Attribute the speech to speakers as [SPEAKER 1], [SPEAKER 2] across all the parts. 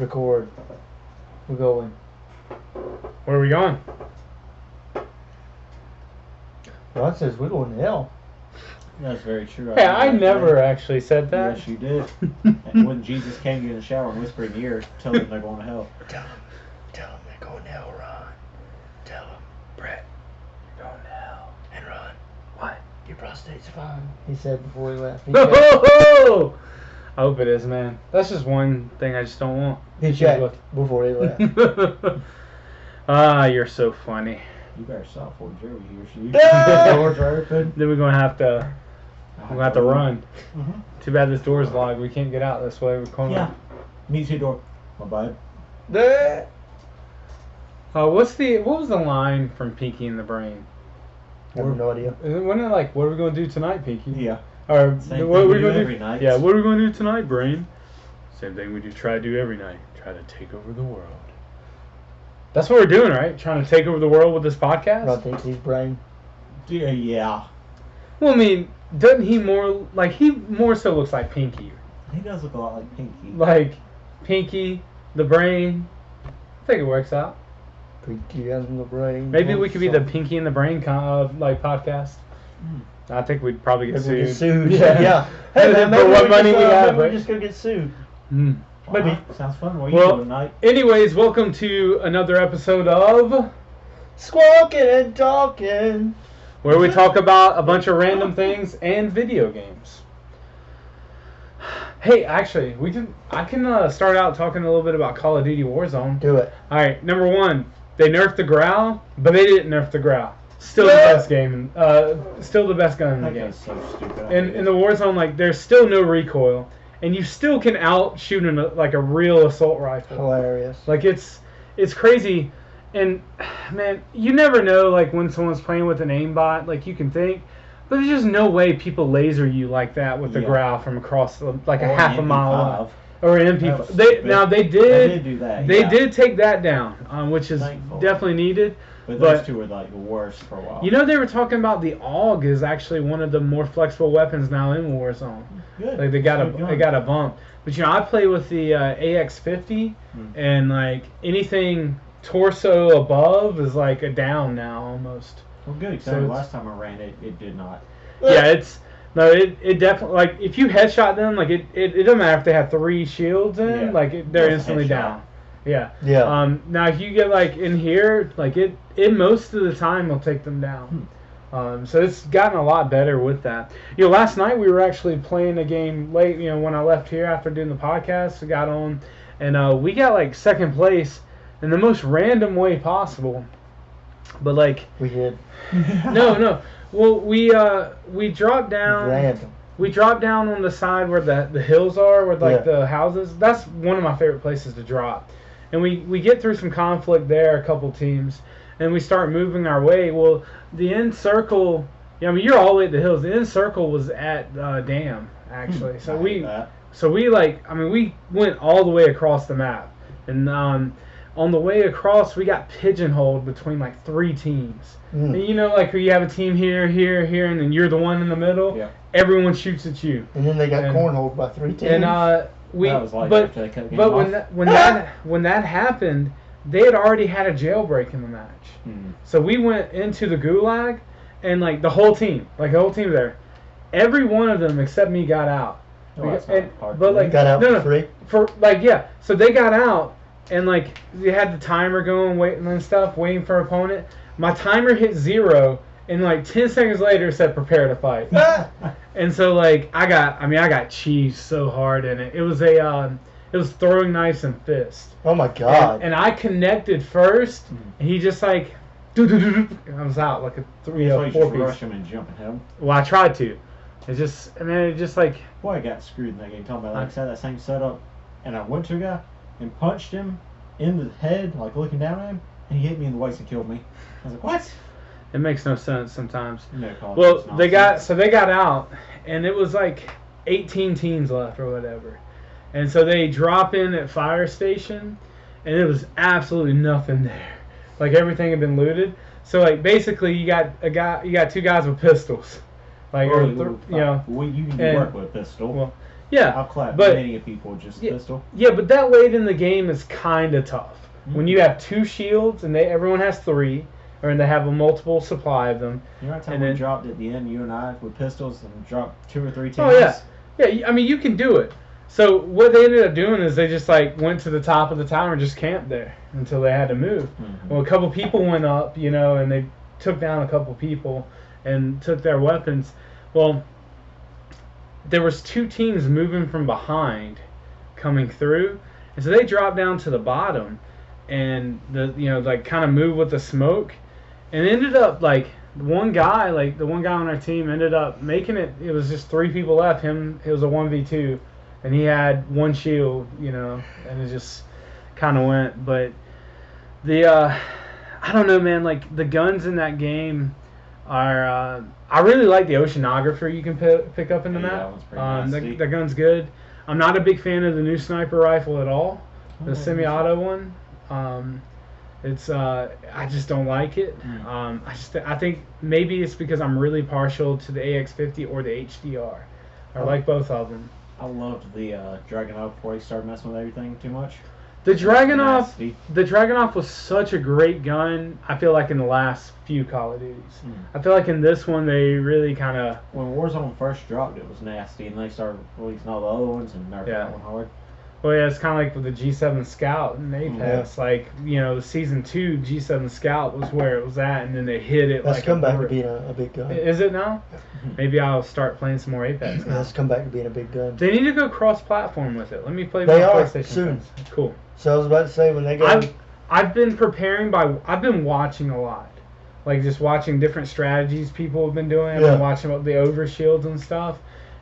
[SPEAKER 1] Record. We're going.
[SPEAKER 2] Where are we going?
[SPEAKER 1] Ron says we're going to hell.
[SPEAKER 3] That's very true.
[SPEAKER 2] Hey, I never actually said that.
[SPEAKER 3] Yes, you did. And when Jesus came to you in the shower and whispered in your ear, tell them they're going to hell.
[SPEAKER 1] Tell them they're going to hell, Ron. Tell them, Brett, you're going to hell. And Ron, what? Your prostate's fine. He said before he left. He checked.
[SPEAKER 2] Oh, I hope it is, man. That's just one thing I just don't want.
[SPEAKER 1] He checked before he left.
[SPEAKER 2] Ah, you're so funny.
[SPEAKER 3] You better stop for Jerry here. So you
[SPEAKER 1] Ah!
[SPEAKER 3] doors are open.
[SPEAKER 2] Then we're gonna have to run.
[SPEAKER 3] Mm-hmm.
[SPEAKER 2] Too bad this door's locked. We can't get out this way. We're going.
[SPEAKER 3] Yeah. Me too, door. My bad.
[SPEAKER 2] What was the line from Pinky and the Brain?
[SPEAKER 1] I have no idea.
[SPEAKER 2] Wasn't it like, what are we gonna do tonight, Pinky?
[SPEAKER 3] Yeah.
[SPEAKER 2] Or
[SPEAKER 3] Same
[SPEAKER 2] what are
[SPEAKER 3] thing
[SPEAKER 2] we
[SPEAKER 3] we do
[SPEAKER 2] gonna
[SPEAKER 3] every night.
[SPEAKER 2] Yeah, what are we gonna do tonight, Brain? Same thing we try to do every night. Try to take over the world. That's what we're doing, right? Trying to take over the world with this podcast?
[SPEAKER 1] Ron thinks he's brain.
[SPEAKER 3] Yeah.
[SPEAKER 2] Well, I mean, doesn't he more so looks like Pinky.
[SPEAKER 3] He does look a lot like Pinky.
[SPEAKER 2] Like Pinky, the Brain. I think it works out.
[SPEAKER 1] Pinky and the brain.
[SPEAKER 2] Maybe we could be the Pinky and the Brain podcast. I think we'd probably get
[SPEAKER 1] Maybe we
[SPEAKER 2] sued.
[SPEAKER 1] get sued. Yeah. Hey, man,
[SPEAKER 2] For
[SPEAKER 1] maybe
[SPEAKER 2] what
[SPEAKER 1] we
[SPEAKER 2] money we have,
[SPEAKER 1] maybe
[SPEAKER 2] right?
[SPEAKER 1] we just go get sued.
[SPEAKER 2] Hmm.
[SPEAKER 1] Maybe.
[SPEAKER 3] Sounds fun. What are you
[SPEAKER 2] Well,
[SPEAKER 3] doing tonight?
[SPEAKER 2] anyways, welcome to another episode of
[SPEAKER 1] Squawking and talking.
[SPEAKER 2] where we talk about a bunch of random things and video games. Hey, actually, I can start out talking a little bit about Call of Duty Warzone.
[SPEAKER 1] Do it.
[SPEAKER 2] All right, number one, they nerfed the Growl, but they didn't nerf the Growl. Still the
[SPEAKER 1] Yeah.
[SPEAKER 2] best game, still the best gun in the
[SPEAKER 3] That
[SPEAKER 2] game.
[SPEAKER 3] guy's so stupid.
[SPEAKER 2] In the Warzone, like, there's still no recoil, and you still can outshoot a real assault rifle.
[SPEAKER 1] Hilarious.
[SPEAKER 2] Like, it's crazy, and man, you never know, like, when someone's playing with an aimbot, like, you can think, but there's just no way people laser you like that with the
[SPEAKER 3] Yeah.
[SPEAKER 2] Growl from across like a
[SPEAKER 3] Or
[SPEAKER 2] half a
[SPEAKER 3] an
[SPEAKER 2] mile away.
[SPEAKER 3] MP5.
[SPEAKER 2] Or an
[SPEAKER 3] That
[SPEAKER 2] MP5.
[SPEAKER 3] was
[SPEAKER 2] They
[SPEAKER 3] stupid.
[SPEAKER 2] did
[SPEAKER 3] They did do that.
[SPEAKER 2] they
[SPEAKER 3] yeah.
[SPEAKER 2] did take that down, which is
[SPEAKER 3] Thankful.
[SPEAKER 2] definitely needed.
[SPEAKER 3] But
[SPEAKER 2] but-
[SPEAKER 3] those two were like the worst for a while.
[SPEAKER 2] You know, they were talking about the AUG is actually one of the more flexible weapons now in Warzone.
[SPEAKER 3] Good.
[SPEAKER 2] Like they got
[SPEAKER 3] Good
[SPEAKER 2] a
[SPEAKER 3] gun.
[SPEAKER 2] bump. But you know, I play with the AX50, and like anything torso above is like a down now almost.
[SPEAKER 3] Well, good. Because
[SPEAKER 2] So
[SPEAKER 3] the
[SPEAKER 2] it's-
[SPEAKER 3] last time I ran it, it did not.
[SPEAKER 2] Yeah, it definitely, like, if you headshot them, like it doesn't matter if they have 3 shields in,
[SPEAKER 3] Yeah.
[SPEAKER 2] like they're
[SPEAKER 3] Just
[SPEAKER 2] instantly
[SPEAKER 3] headshot.
[SPEAKER 2] down. Yeah.
[SPEAKER 1] Yeah.
[SPEAKER 2] Now if you get like in here, like it most of the time will take them down. So it's gotten a lot better with that. You know, last night we were actually playing a game late. You know, when I left here after doing the podcast, I got on, and we got like second place in the most random way possible. But like,
[SPEAKER 1] We did.
[SPEAKER 2] no. Well, we dropped down.
[SPEAKER 1] Random.
[SPEAKER 2] We drop down on the side where the hills are, where like
[SPEAKER 1] Yeah.
[SPEAKER 2] the houses. That's one of my favorite places to drop. And we get through some conflict there, a couple teams, and we start moving our way. Well, the end circle, I mean, you're all the way at the hills. The end circle was at Dam, actually. So
[SPEAKER 3] I hate that.
[SPEAKER 2] we went all the way across the map. And on the way across, we got pigeonholed between like 3 teams.
[SPEAKER 1] Mm.
[SPEAKER 2] And you know, like where you have a team here, and then you're the one in the middle.
[SPEAKER 3] Yeah.
[SPEAKER 2] Everyone shoots at you.
[SPEAKER 1] And then they got
[SPEAKER 2] And-
[SPEAKER 1] cornholed by 3 teams.
[SPEAKER 2] And
[SPEAKER 3] That was like
[SPEAKER 2] but
[SPEAKER 3] after they cut the game
[SPEAKER 2] but
[SPEAKER 3] off.
[SPEAKER 2] when that happened, they had already had a jailbreak in the match. So we went into the gulag, and like the whole team there, every one of them except me got out.
[SPEAKER 3] Oh, that's not hard
[SPEAKER 2] but
[SPEAKER 3] to
[SPEAKER 2] like
[SPEAKER 1] got out
[SPEAKER 2] no,
[SPEAKER 1] for free.
[SPEAKER 2] for like yeah, so they got out, and like they had the timer going, waiting and stuff, waiting for opponent. My timer hit 0, and like 10 seconds later it said prepare to fight. And so like I got cheesed so hard in it. It was throwing knives and fists.
[SPEAKER 1] Oh my god.
[SPEAKER 2] And I connected first, and he just like, I was out like a 3
[SPEAKER 3] So
[SPEAKER 2] or
[SPEAKER 3] you
[SPEAKER 2] 4
[SPEAKER 3] just rush
[SPEAKER 2] piece.
[SPEAKER 3] him and jump at him.
[SPEAKER 2] Well, I tried to. It just like,
[SPEAKER 3] Boy, I got screwed in that game. Talking about like I said, that same setup, and I went to a guy and punched him in the head, like looking down at him, and he hit me in the waist and killed me. I was like, what?
[SPEAKER 2] it makes no sense sometimes.
[SPEAKER 3] No, Call of
[SPEAKER 2] Well,
[SPEAKER 3] Duty's
[SPEAKER 2] they
[SPEAKER 3] nonsense.
[SPEAKER 2] got out, and it was like 18 teams left or whatever. And so they drop in at fire station, and it was absolutely nothing there. Like everything had been looted. So like basically you got 2 guys with pistols. Like
[SPEAKER 3] Well,
[SPEAKER 2] you know,
[SPEAKER 3] you can
[SPEAKER 2] and-
[SPEAKER 3] work with a pistol.
[SPEAKER 2] well, Yeah,
[SPEAKER 3] I've clapped
[SPEAKER 2] but-
[SPEAKER 3] many of people with just
[SPEAKER 2] Yeah.
[SPEAKER 3] pistol.
[SPEAKER 2] Yeah, but that late in the game is kind of tough. When you have 2 shields and everyone has 3, or they have a multiple supply of them.
[SPEAKER 3] You know what time
[SPEAKER 2] And
[SPEAKER 3] we
[SPEAKER 2] then-
[SPEAKER 3] dropped at the end, you and I, with pistols, and dropped 2 or 3 teams?
[SPEAKER 2] Oh, yeah. Yeah, I mean, you can do it. So what they ended up doing is they just like went to the top of the tower and just camped there until they had to move.
[SPEAKER 3] Mhm.
[SPEAKER 2] Well, a couple people went up, and they took down a couple people and took their weapons. Well, there was 2 teams moving from behind coming through, and so they dropped down to the bottom and like kind of moved with the smoke, and ended up like the one guy on our team ended up making it. It was just 3 people left. It was a 1v2, and he had 1 shield, and it just kind of went. But I don't know, man. Like the guns in that game are. I really like the oceanographer you can pick up in the
[SPEAKER 3] Yeah,
[SPEAKER 2] map.
[SPEAKER 3] that one's pretty nice to see.
[SPEAKER 2] The gun's good. I'm not a big fan of the new sniper rifle at all. The
[SPEAKER 3] Oh,
[SPEAKER 2] semi-auto one. It's I just don't like it.
[SPEAKER 3] Mm.
[SPEAKER 2] I think maybe it's because I'm really partial to the AX50 or the HDR. I like both of them.
[SPEAKER 3] I loved the Dragunov before he started messing with everything too much.
[SPEAKER 2] The Dragunov,
[SPEAKER 3] Nasty.
[SPEAKER 2] the Dragunov was such a great gun. I feel like in the last few Call of Duties.
[SPEAKER 3] Mm.
[SPEAKER 2] I feel like in this one they really kind of.
[SPEAKER 3] When Warzone first dropped, it was nasty, and they started releasing all the other ones and nerfing
[SPEAKER 2] Yeah.
[SPEAKER 3] that one hard.
[SPEAKER 2] Well, yeah, it's kind of like with the G7 Scout and Apex. Like, Season 2 G7 Scout was where it was at, and then they hit it
[SPEAKER 1] That's
[SPEAKER 2] like
[SPEAKER 1] come
[SPEAKER 2] a
[SPEAKER 1] back to
[SPEAKER 2] brick.
[SPEAKER 1] being a big gun.
[SPEAKER 2] Is it now? Maybe I'll start playing some more Apex now.
[SPEAKER 1] That's come back to being a big gun.
[SPEAKER 2] They need to go cross-platform with it. Let me play
[SPEAKER 1] They
[SPEAKER 2] my
[SPEAKER 1] are,
[SPEAKER 2] PlayStation
[SPEAKER 1] soon.
[SPEAKER 2] friends. Cool.
[SPEAKER 1] So I was about to say, when they go...
[SPEAKER 2] I've been preparing I've been watching a lot. Like just watching different strategies people have been doing. I've
[SPEAKER 1] Yeah.
[SPEAKER 2] been watching the overshields and stuff.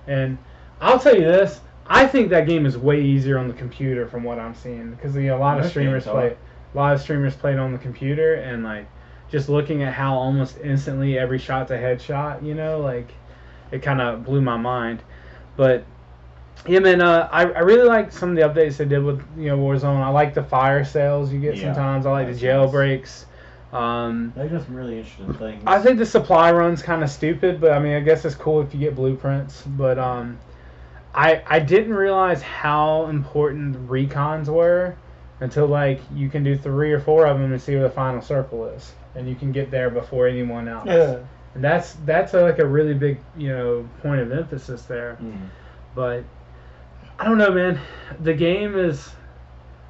[SPEAKER 2] And I'll tell you this, I think that game is way easier on the computer from what I'm seeing, because a lot of
[SPEAKER 3] Most
[SPEAKER 2] streamers
[SPEAKER 3] games are.
[SPEAKER 2] play it on the computer, and like just looking at how almost instantly every shot's a headshot, like it kind of blew my mind. But yeah, man, I really like some of the updates they did with Warzone. I like the fire sales you get
[SPEAKER 3] Yeah,
[SPEAKER 2] sometimes. I like the
[SPEAKER 3] that's nice.
[SPEAKER 2] jailbreaks.
[SPEAKER 3] They've done some really interesting things.
[SPEAKER 2] I think the supply run's kind of stupid, but I mean, I guess it's cool if you get blueprints. But I didn't realize how important the recons were until like you can do 3 or 4 of them and see where the final circle is, and you can get there before anyone else.
[SPEAKER 1] Yeah.
[SPEAKER 2] And that's like a really big point of emphasis there.
[SPEAKER 3] Mm.
[SPEAKER 2] But I don't know, man. The game is.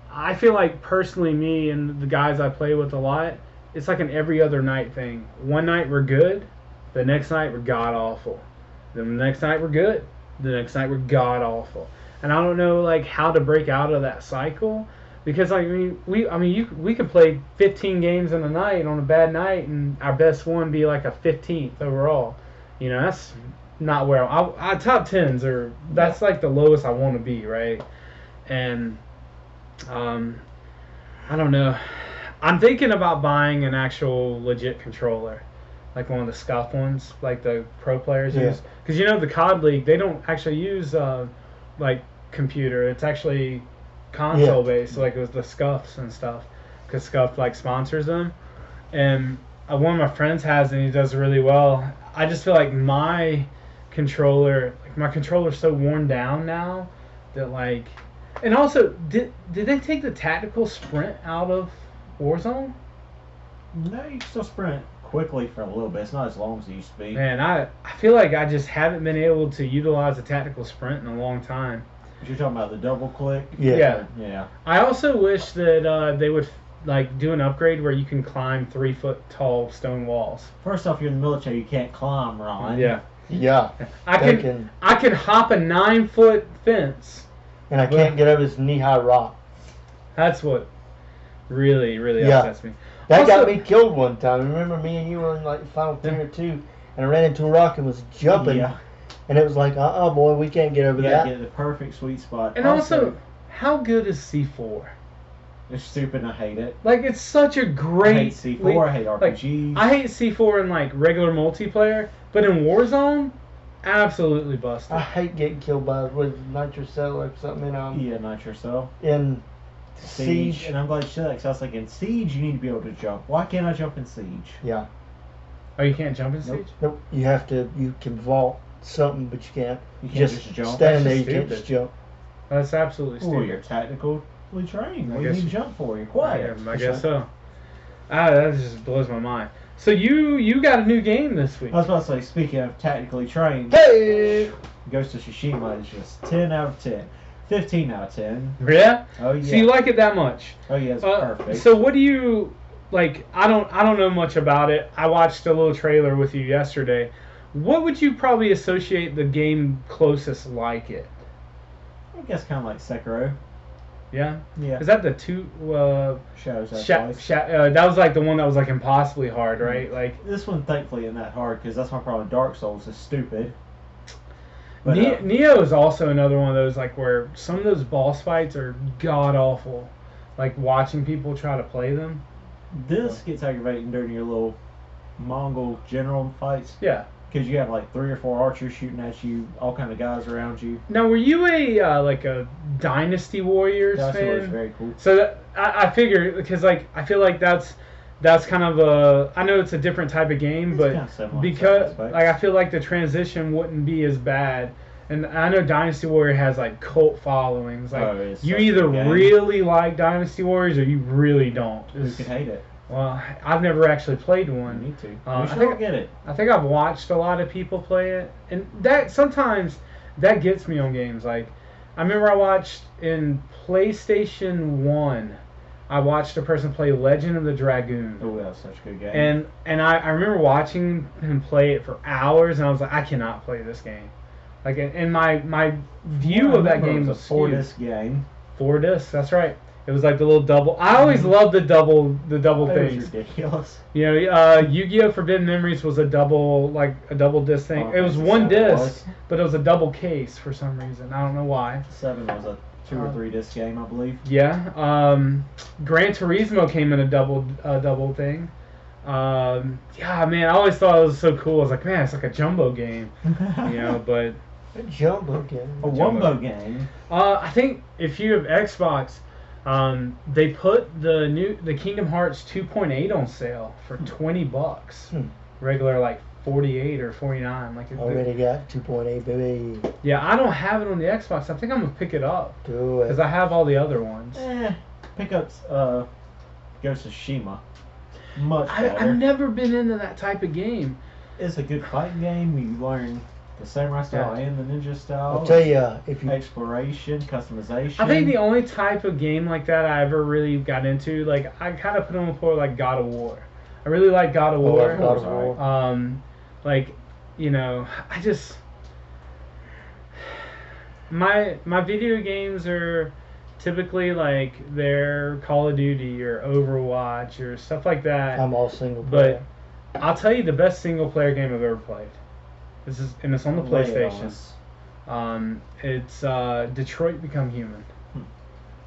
[SPEAKER 2] I feel like personally, me and the guys I play with a lot, it's like an every other night thing. One night we're good, the next night we're god awful. Then the next night we're good, the next night we're god awful. And I don't know like how to break out of that cycle, because like we could play 15 games in a night on a bad night, and our best one be like a 15th overall. That's not where I top 10s are. That's like the lowest I want to be, right? And I don't know. I'm thinking about buying an actual legit controller, like one of the Scuff ones, like the pro players
[SPEAKER 1] Yeah.
[SPEAKER 2] use. Because the COD League, they don't actually use like computer. It's actually console based, like it was the Scuffs and stuff, because Scuff like sponsors them. And one of my friends has it, and he does really well. I just feel like my controller's so worn down now that like. And also, did they take the tactical sprint out of Warzone?
[SPEAKER 3] No, you can still sprint quickly for a little bit. It's not as long as it used to be.
[SPEAKER 2] Man, I feel like I just haven't been able to utilize the tactical sprint in a long time.
[SPEAKER 3] But you're talking about the double click?
[SPEAKER 2] Yeah.
[SPEAKER 3] Yeah.
[SPEAKER 2] I also wish that they would like do an upgrade where you can climb 3-foot tall stone walls.
[SPEAKER 3] First off, you're in the military. You can't climb, Ron.
[SPEAKER 2] Yeah,
[SPEAKER 1] Yeah.
[SPEAKER 2] I
[SPEAKER 1] They
[SPEAKER 2] can hop a 9-foot fence.
[SPEAKER 1] And I can't get over this knee-high rock.
[SPEAKER 2] That's what really
[SPEAKER 1] Yeah.
[SPEAKER 2] upsets me.
[SPEAKER 1] That
[SPEAKER 2] Also-
[SPEAKER 1] got me killed one time. Remember me and you were in like Final 10 or 2, and I ran into a rock and was jumping.
[SPEAKER 3] Yeah.
[SPEAKER 1] And it was like, boy, we can't get over
[SPEAKER 3] You
[SPEAKER 1] that.
[SPEAKER 3] gotta get the perfect sweet spot.
[SPEAKER 2] And also, how good is C4?
[SPEAKER 3] it's stupid and I hate it.
[SPEAKER 2] Like, it's such a
[SPEAKER 3] I
[SPEAKER 2] great.
[SPEAKER 3] hate C4. I hate
[SPEAKER 2] like,
[SPEAKER 3] RPGs.
[SPEAKER 2] I hate C4 in like regular multiplayer, but in Warzone, absolutely busted.
[SPEAKER 1] I hate getting killed by with Nitrocell or something
[SPEAKER 3] yeah, not yourself.
[SPEAKER 1] in Siege.
[SPEAKER 3] And I'm glad you said that, because I was like, in Siege, you need to be able to jump. Why can't I jump in Siege?
[SPEAKER 1] Yeah.
[SPEAKER 2] Oh, you can't jump in
[SPEAKER 3] Nope.
[SPEAKER 2] Siege?
[SPEAKER 1] Nope. You can vault something, but you can't.
[SPEAKER 3] You can't just jump.
[SPEAKER 1] Stand there.
[SPEAKER 2] That's
[SPEAKER 1] You
[SPEAKER 2] just
[SPEAKER 1] can't just
[SPEAKER 2] stupid.
[SPEAKER 1] jump.
[SPEAKER 2] That's absolutely
[SPEAKER 3] Oh,
[SPEAKER 2] stupid.
[SPEAKER 3] you're tactically trained.
[SPEAKER 2] I
[SPEAKER 3] What do you
[SPEAKER 2] guess
[SPEAKER 3] need to
[SPEAKER 2] you-
[SPEAKER 3] jump for? You're quiet.
[SPEAKER 2] I guess so. That just blows my mind. So you got a new game this week.
[SPEAKER 3] I was about to say, speaking of tactically trained,
[SPEAKER 1] Hey!
[SPEAKER 3] Ghost of Tsushima is just 10 out of 10. 15 out of 10.
[SPEAKER 2] Yeah?
[SPEAKER 3] Oh, yeah.
[SPEAKER 2] So you like it that much?
[SPEAKER 3] Oh, yeah, it's perfect.
[SPEAKER 2] So what do you like? I don't know much about it. I watched a little trailer with you yesterday. What would you probably associate the game closest like it?
[SPEAKER 3] I guess kind of like Sekiro.
[SPEAKER 2] Yeah?
[SPEAKER 3] Yeah.
[SPEAKER 2] Is that the two?
[SPEAKER 3] Shadows that twice.
[SPEAKER 2] That was like the one that was like impossibly hard, right? Like
[SPEAKER 3] This one, thankfully, isn't that hard because that's my problem with Dark Souls is stupid. But,
[SPEAKER 2] Neo is also another one of those like where some of those boss fights are god awful. Like watching people try to play them.
[SPEAKER 3] this gets aggravating during your little Mongol general fights
[SPEAKER 2] Yeah.
[SPEAKER 3] because you have like 3 or 4 archers shooting at you, all kind of guys around you.
[SPEAKER 2] Now, were you a like a Dynasty Warriors
[SPEAKER 3] That's
[SPEAKER 2] fan?
[SPEAKER 3] very cool.
[SPEAKER 2] So that, I figure because like I feel like that's kind of a I know it's a different type of game,
[SPEAKER 3] It's
[SPEAKER 2] but
[SPEAKER 3] kinda similar in
[SPEAKER 2] because
[SPEAKER 3] some aspects.
[SPEAKER 2] like I feel like the transition wouldn't be as bad. And I know Dynasty Warrior has like cult followings. Like
[SPEAKER 3] Oh, it's
[SPEAKER 2] you
[SPEAKER 3] such a
[SPEAKER 2] either
[SPEAKER 3] good game.
[SPEAKER 2] really like Dynasty Warriors or you really don't.
[SPEAKER 3] Who
[SPEAKER 2] It's-
[SPEAKER 3] could hate it?
[SPEAKER 2] Well, I've never actually played
[SPEAKER 3] You
[SPEAKER 2] one.
[SPEAKER 3] need to.
[SPEAKER 2] I
[SPEAKER 3] You should
[SPEAKER 2] think-
[SPEAKER 3] all get it.
[SPEAKER 2] I think I've watched a lot of people play it, and that sometimes that gets me on games. Like I remember I watched in PlayStation 1, I watched a person play Legend of the Dragoon.
[SPEAKER 3] Oh, that was such a good game.
[SPEAKER 2] And I remember watching him play it for hours, and I was like, I cannot play this game. Like, and my view of that game was
[SPEAKER 3] a
[SPEAKER 2] skewed.
[SPEAKER 3] 4-disc game.
[SPEAKER 2] 4 discs. That's right. It was like the little double. I always loved the double
[SPEAKER 3] It was
[SPEAKER 2] things.
[SPEAKER 3] ridiculous.
[SPEAKER 2] You know, Yu-Gi-Oh! Forbidden Memories was a double disc thing.
[SPEAKER 3] Oh,
[SPEAKER 2] it was
[SPEAKER 3] Seven
[SPEAKER 2] one disc,
[SPEAKER 3] was.
[SPEAKER 2] but it was a double case for some reason. I don't know why.
[SPEAKER 3] 7 was a 2 or 3 disc game, I believe.
[SPEAKER 2] Yeah. Gran Turismo came in a double thing. Yeah, man, I always thought it was so cool. I was like, man, it's like a jumbo game, you know. But
[SPEAKER 1] A jumbo game.
[SPEAKER 3] A Wumbo game.
[SPEAKER 2] I think if you have Xbox, they put the Kingdom Hearts 2.8 on sale for $20. Regular like 48 or 49. Like
[SPEAKER 1] Already got 2.8, baby.
[SPEAKER 2] yeah, I don't have it on the Xbox. I think I'm gonna pick it up
[SPEAKER 1] Do
[SPEAKER 2] because
[SPEAKER 1] it.
[SPEAKER 2] I have all the other ones.
[SPEAKER 3] Pick up Ghost of Tsushima. Much better.
[SPEAKER 2] I've never been into that type of game.
[SPEAKER 3] It's a good fighting game. You learn the samurai style
[SPEAKER 2] Yeah.
[SPEAKER 3] and the ninja style.
[SPEAKER 1] I'll tell you, if you
[SPEAKER 3] Exploration, customization.
[SPEAKER 2] I think the only type of game like that I ever really got into, like I kind of put on the floor like God of War. I really like God of War.
[SPEAKER 1] God of War.
[SPEAKER 2] Like, you know, I just my video games are typically like they're Call of Duty or Overwatch or stuff like that.
[SPEAKER 1] I'm all single
[SPEAKER 2] But
[SPEAKER 1] player.
[SPEAKER 2] I'll tell you the best single player game I've ever played. It's on the
[SPEAKER 3] Lay it on
[SPEAKER 2] PlayStation.
[SPEAKER 3] us.
[SPEAKER 2] It's Detroit Become Human.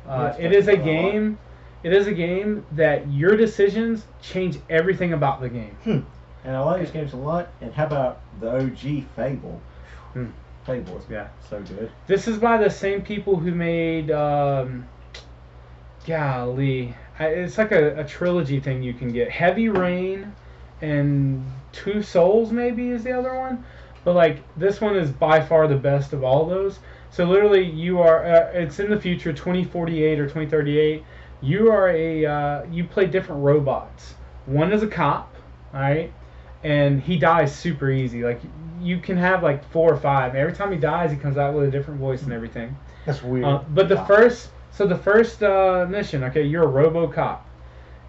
[SPEAKER 3] Yes,
[SPEAKER 2] It is a
[SPEAKER 3] that's a lot.
[SPEAKER 2] game. It is a game that your decisions change everything about the game.
[SPEAKER 3] And I like these games a lot. And how about the OG Fable?
[SPEAKER 2] Hmm.
[SPEAKER 3] Fable is
[SPEAKER 2] Yeah.
[SPEAKER 3] so good.
[SPEAKER 2] This is by the same people who made. Golly, it's like a trilogy thing you can get. Heavy Rain, and Two Souls maybe is the other one. But like this one is by far the best of all those. So literally, you are. It's in the future, 2048 or 2038. You are you play different robots. One is a cop, all right, and he dies super easy. Like you can have like 4 or 5. Every time he dies, he comes out with a different voice and everything.
[SPEAKER 1] That's weird.
[SPEAKER 2] But the first mission, okay, you're a RoboCop,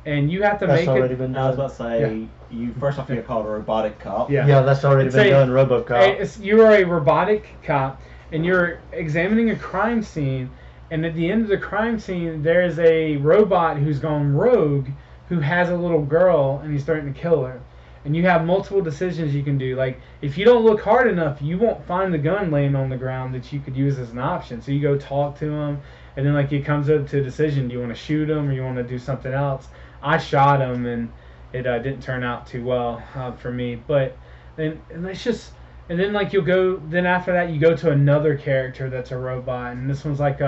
[SPEAKER 2] and you have to
[SPEAKER 1] That's
[SPEAKER 2] make
[SPEAKER 1] already
[SPEAKER 2] it.
[SPEAKER 1] been
[SPEAKER 3] I was
[SPEAKER 1] done.
[SPEAKER 3] about to say, you first off, you get called a robotic cop.
[SPEAKER 2] Yeah.
[SPEAKER 1] Yeah, that's already
[SPEAKER 2] It's
[SPEAKER 1] been
[SPEAKER 2] a-
[SPEAKER 1] done. RoboCop.
[SPEAKER 2] You are a robotic cop, and you're examining a crime scene. And at the end of the crime scene, there's a robot who's gone rogue, who has a little girl, and he's starting to kill her. And you have multiple decisions you can do. Like, if you don't look hard enough, you won't find the gun laying on the ground that you could use as an option. So you go talk to him, and then like it comes up to a decision: do you want to shoot him or you want to do something else? I shot him, and it didn't turn out too well for me. But and it's just. And then like you'll go. Then after that, you go to another character that's a robot, and this one's like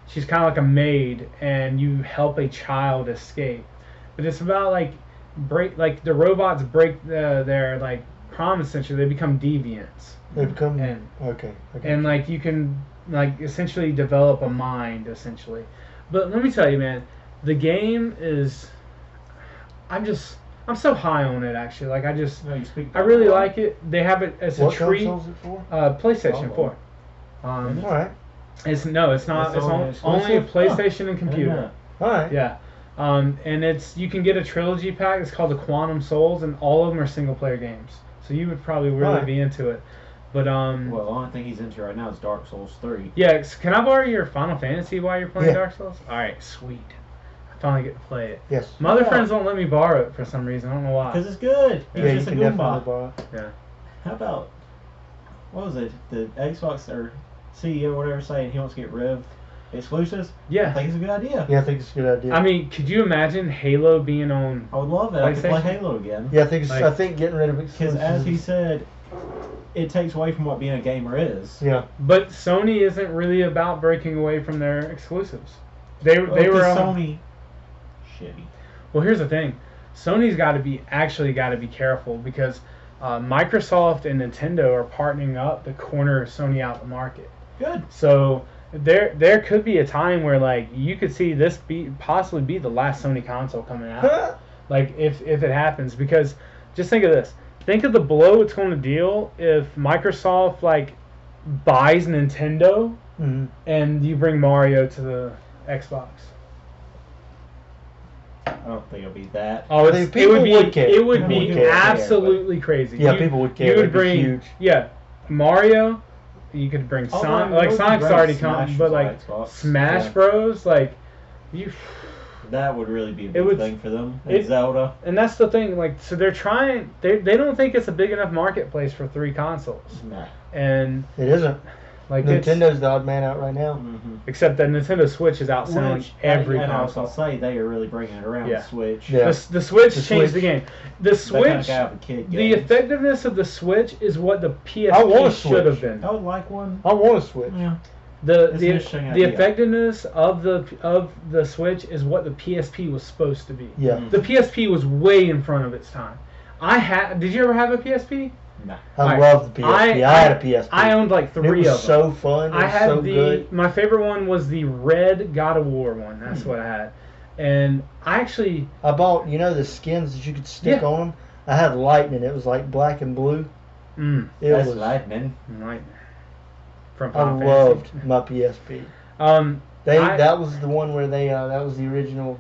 [SPEAKER 2] she's kind of like a maid, and you help a child escape. But it's about like the robots break their like prom essentially. They become deviants,
[SPEAKER 1] They become
[SPEAKER 2] and
[SPEAKER 1] okay.
[SPEAKER 2] and like you can like essentially develop a mind essentially. But let me tell you, man, the game is. I'm so high on it actually. Like
[SPEAKER 3] No, you speak.
[SPEAKER 2] I really like it. They have it as a
[SPEAKER 1] What
[SPEAKER 2] treat.
[SPEAKER 1] console is it for?
[SPEAKER 2] PlayStation
[SPEAKER 3] Oh,
[SPEAKER 2] 4.
[SPEAKER 1] All right.
[SPEAKER 2] It's not.
[SPEAKER 3] It's
[SPEAKER 2] It's
[SPEAKER 3] only
[SPEAKER 2] only
[SPEAKER 3] exclusive?
[SPEAKER 2] PlayStation and
[SPEAKER 3] I didn't know
[SPEAKER 2] computer.
[SPEAKER 1] All right.
[SPEAKER 2] Yeah. And you can get a trilogy pack. It's called the Quantum Souls, and all of them are single player games. So you would probably really
[SPEAKER 1] Alright.
[SPEAKER 2] be into it. But
[SPEAKER 3] Well, the only thing he's into right now is Dark Souls 3.
[SPEAKER 2] yeah. Can I borrow your Final Fantasy while you're playing
[SPEAKER 1] Yeah.
[SPEAKER 2] Dark Souls? All right, sweet. I finally get to play it.
[SPEAKER 1] Yes.
[SPEAKER 2] My other
[SPEAKER 3] Yeah.
[SPEAKER 2] friends won't let me borrow it for some reason. I don't know why.
[SPEAKER 3] Because it's good. He's
[SPEAKER 1] Yeah, you
[SPEAKER 3] just a
[SPEAKER 1] can
[SPEAKER 3] good
[SPEAKER 1] definitely
[SPEAKER 3] bot.
[SPEAKER 1] borrow.
[SPEAKER 2] Yeah.
[SPEAKER 3] How about, what was it? The Xbox or CEO or whatever saying he wants to get rid of exclusives? I
[SPEAKER 2] Yeah.
[SPEAKER 3] think it's a good idea.
[SPEAKER 1] Yeah, I think it's a good idea.
[SPEAKER 2] I mean, could you imagine Halo being on?
[SPEAKER 3] I would love it. I could play
[SPEAKER 2] PlayStation?
[SPEAKER 3] Halo again.
[SPEAKER 1] yeah, I think
[SPEAKER 2] like-
[SPEAKER 1] I think getting rid of
[SPEAKER 3] Because
[SPEAKER 1] exclusives.
[SPEAKER 3] as he said, it takes away from what being a gamer is.
[SPEAKER 1] Yeah.
[SPEAKER 2] But Sony isn't really about breaking away from their exclusives. They were
[SPEAKER 3] Because
[SPEAKER 2] on,
[SPEAKER 3] Sony. Shitty.
[SPEAKER 2] Well, here's the thing. Sony's got to be careful because Microsoft and Nintendo are partnering up to corner Sony out the market.
[SPEAKER 3] Good.
[SPEAKER 2] So there could be a time where like you could see this possibly be the last Sony console coming out. Like if it happens, because just think of this. Think of the blow it's going to deal if Microsoft like buys Nintendo
[SPEAKER 1] Mhm.
[SPEAKER 2] and you bring Mario to the Xbox.
[SPEAKER 3] I don't think it'll be that.
[SPEAKER 2] Oh,
[SPEAKER 1] I think people
[SPEAKER 2] it would be
[SPEAKER 1] would care.
[SPEAKER 2] it would
[SPEAKER 1] People
[SPEAKER 2] be
[SPEAKER 1] would care,
[SPEAKER 2] absolutely crazy.
[SPEAKER 1] Yeah, people would care.
[SPEAKER 2] You would
[SPEAKER 1] It'd be
[SPEAKER 2] bring
[SPEAKER 1] huge.
[SPEAKER 2] yeah, Mario. You could bring
[SPEAKER 3] Oh,
[SPEAKER 2] Sonic.
[SPEAKER 3] no,
[SPEAKER 2] Like
[SPEAKER 3] it would be
[SPEAKER 2] Sonic's
[SPEAKER 3] great
[SPEAKER 2] already
[SPEAKER 3] if
[SPEAKER 2] come,
[SPEAKER 3] Smash
[SPEAKER 2] but
[SPEAKER 3] was on
[SPEAKER 2] like
[SPEAKER 3] Xbox.
[SPEAKER 2] Smash
[SPEAKER 3] Yeah.
[SPEAKER 2] Bros. Like you.
[SPEAKER 3] That would really be a big
[SPEAKER 2] would-
[SPEAKER 3] thing for them.
[SPEAKER 2] it-
[SPEAKER 3] And Zelda.
[SPEAKER 2] And that's the thing. Like so, they're trying. They don't think it's a big enough marketplace for 3 consoles.
[SPEAKER 3] Nah.
[SPEAKER 2] And
[SPEAKER 1] It isn't.
[SPEAKER 2] like it's,
[SPEAKER 1] Nintendo's the odd man out right now.
[SPEAKER 3] Mm-hmm.
[SPEAKER 2] except that Nintendo Switch is outselling every
[SPEAKER 3] and I was
[SPEAKER 2] console.
[SPEAKER 3] gonna say they are really bringing it around
[SPEAKER 2] Yeah.
[SPEAKER 3] the Switch.
[SPEAKER 1] Yeah.
[SPEAKER 2] The Switch
[SPEAKER 1] The
[SPEAKER 2] changed
[SPEAKER 1] Switch.
[SPEAKER 2] the game. The
[SPEAKER 3] That kind of
[SPEAKER 2] Switch.
[SPEAKER 3] guy with a kid
[SPEAKER 2] The
[SPEAKER 3] games.
[SPEAKER 2] effectiveness of the Switch is what the
[SPEAKER 1] I want a
[SPEAKER 2] PSP should have
[SPEAKER 1] Switch.
[SPEAKER 2] been.
[SPEAKER 3] I would like one.
[SPEAKER 1] I want to switch.
[SPEAKER 3] Yeah.
[SPEAKER 2] The
[SPEAKER 3] It's an
[SPEAKER 2] the,
[SPEAKER 3] interesting
[SPEAKER 2] the
[SPEAKER 3] idea.
[SPEAKER 2] effectiveness of the Switch is what the PSP was supposed to be.
[SPEAKER 1] Yeah.
[SPEAKER 3] Mhm.
[SPEAKER 2] The PSP was way in front of its time. Did you ever have a PSP?
[SPEAKER 3] Nah.
[SPEAKER 1] I
[SPEAKER 2] Alright,
[SPEAKER 1] love the PSP. I had a PSP.
[SPEAKER 2] I owned like
[SPEAKER 1] And
[SPEAKER 2] 3
[SPEAKER 1] it
[SPEAKER 2] of
[SPEAKER 1] was
[SPEAKER 2] them.
[SPEAKER 1] so fun. It
[SPEAKER 2] I
[SPEAKER 1] was
[SPEAKER 2] had
[SPEAKER 1] so
[SPEAKER 2] the
[SPEAKER 1] good.
[SPEAKER 2] my favorite one was the red God of War one. That's
[SPEAKER 3] Hmm.
[SPEAKER 2] what I had, and I actually
[SPEAKER 1] I bought, the skins that you could stick
[SPEAKER 2] Yeah.
[SPEAKER 1] on them. I had lightning. It was like black and blue. It
[SPEAKER 3] That's
[SPEAKER 1] was.
[SPEAKER 3] lightning.
[SPEAKER 2] right from
[SPEAKER 1] I
[SPEAKER 2] Final
[SPEAKER 1] loved
[SPEAKER 2] Fantasy.
[SPEAKER 1] my PSP.
[SPEAKER 2] Um,
[SPEAKER 1] That was the one where that was the original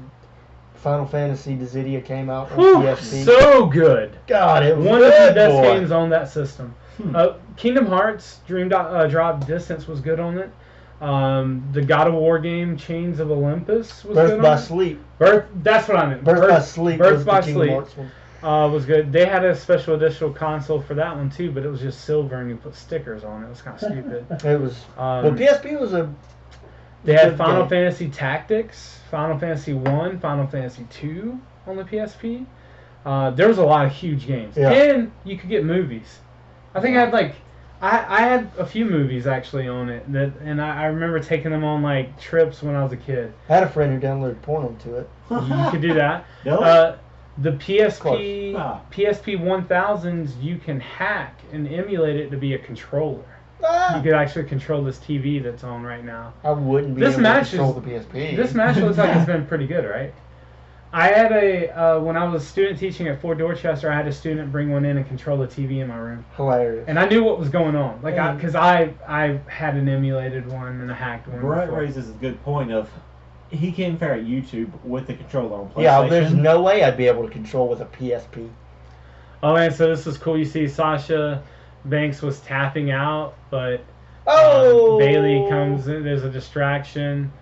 [SPEAKER 1] Final Fantasy Dissidia came out on
[SPEAKER 2] whew,
[SPEAKER 1] PSP.
[SPEAKER 2] so good.
[SPEAKER 1] God, it was
[SPEAKER 2] One of the
[SPEAKER 1] good,
[SPEAKER 2] best
[SPEAKER 1] boy.
[SPEAKER 2] games on that system.
[SPEAKER 3] Hmm.
[SPEAKER 2] Kingdom Hearts Drop Distance was good on it. The God of War game Chains of Olympus was
[SPEAKER 1] Birth
[SPEAKER 2] good
[SPEAKER 1] by
[SPEAKER 2] on it.
[SPEAKER 1] Sleep.
[SPEAKER 2] That's what I meant.
[SPEAKER 1] Birth by Sleep
[SPEAKER 2] Birth
[SPEAKER 1] was
[SPEAKER 2] by
[SPEAKER 1] the Kingdom
[SPEAKER 2] Sleep.
[SPEAKER 1] Hearts one.
[SPEAKER 2] Was good. They had a special edition console for that one too, but it was just silver and you put stickers on it. It was kind of stupid.
[SPEAKER 1] It was. Well, PSP was a.
[SPEAKER 2] They had
[SPEAKER 1] good
[SPEAKER 2] Final
[SPEAKER 1] game.
[SPEAKER 2] Fantasy Tactics, Final Fantasy 1, Final Fantasy 2 on the PSP. There was a lot of huge games.
[SPEAKER 1] Yeah.
[SPEAKER 2] And you could get movies. I think I had like I had a few movies actually on it and I remember taking them on like trips when I was a kid.
[SPEAKER 1] I had a friend who downloaded porn onto it.
[SPEAKER 2] You could do that.
[SPEAKER 3] Really?
[SPEAKER 2] The PSP
[SPEAKER 3] Ah.
[SPEAKER 2] PSP 1000s you can hack and emulate it to be a controller. You
[SPEAKER 1] Ah,
[SPEAKER 2] could actually control this TV that's on right now.
[SPEAKER 1] I wouldn't be
[SPEAKER 2] This
[SPEAKER 1] able
[SPEAKER 2] match
[SPEAKER 1] to control
[SPEAKER 2] is-
[SPEAKER 1] the PSP.
[SPEAKER 2] This match looks like it's been pretty good, right? I had when I was student teaching at Fort Dorchester, I had a student bring one in and control the TV in my room.
[SPEAKER 1] Hilarious.
[SPEAKER 2] And I knew what was going on. Like,
[SPEAKER 3] Yeah.
[SPEAKER 2] because I had an emulated one and a hacked one.
[SPEAKER 3] Brett
[SPEAKER 2] before.
[SPEAKER 3] raises a good point of he can't fare at YouTube with the controller on PlayStation.
[SPEAKER 1] Yeah, there's no way I'd be able to control with a PSP.
[SPEAKER 2] Oh, man, so this is cool. You see Sasha Banks was tapping out, but
[SPEAKER 1] Oh!
[SPEAKER 2] Bailey comes in. There's a distraction.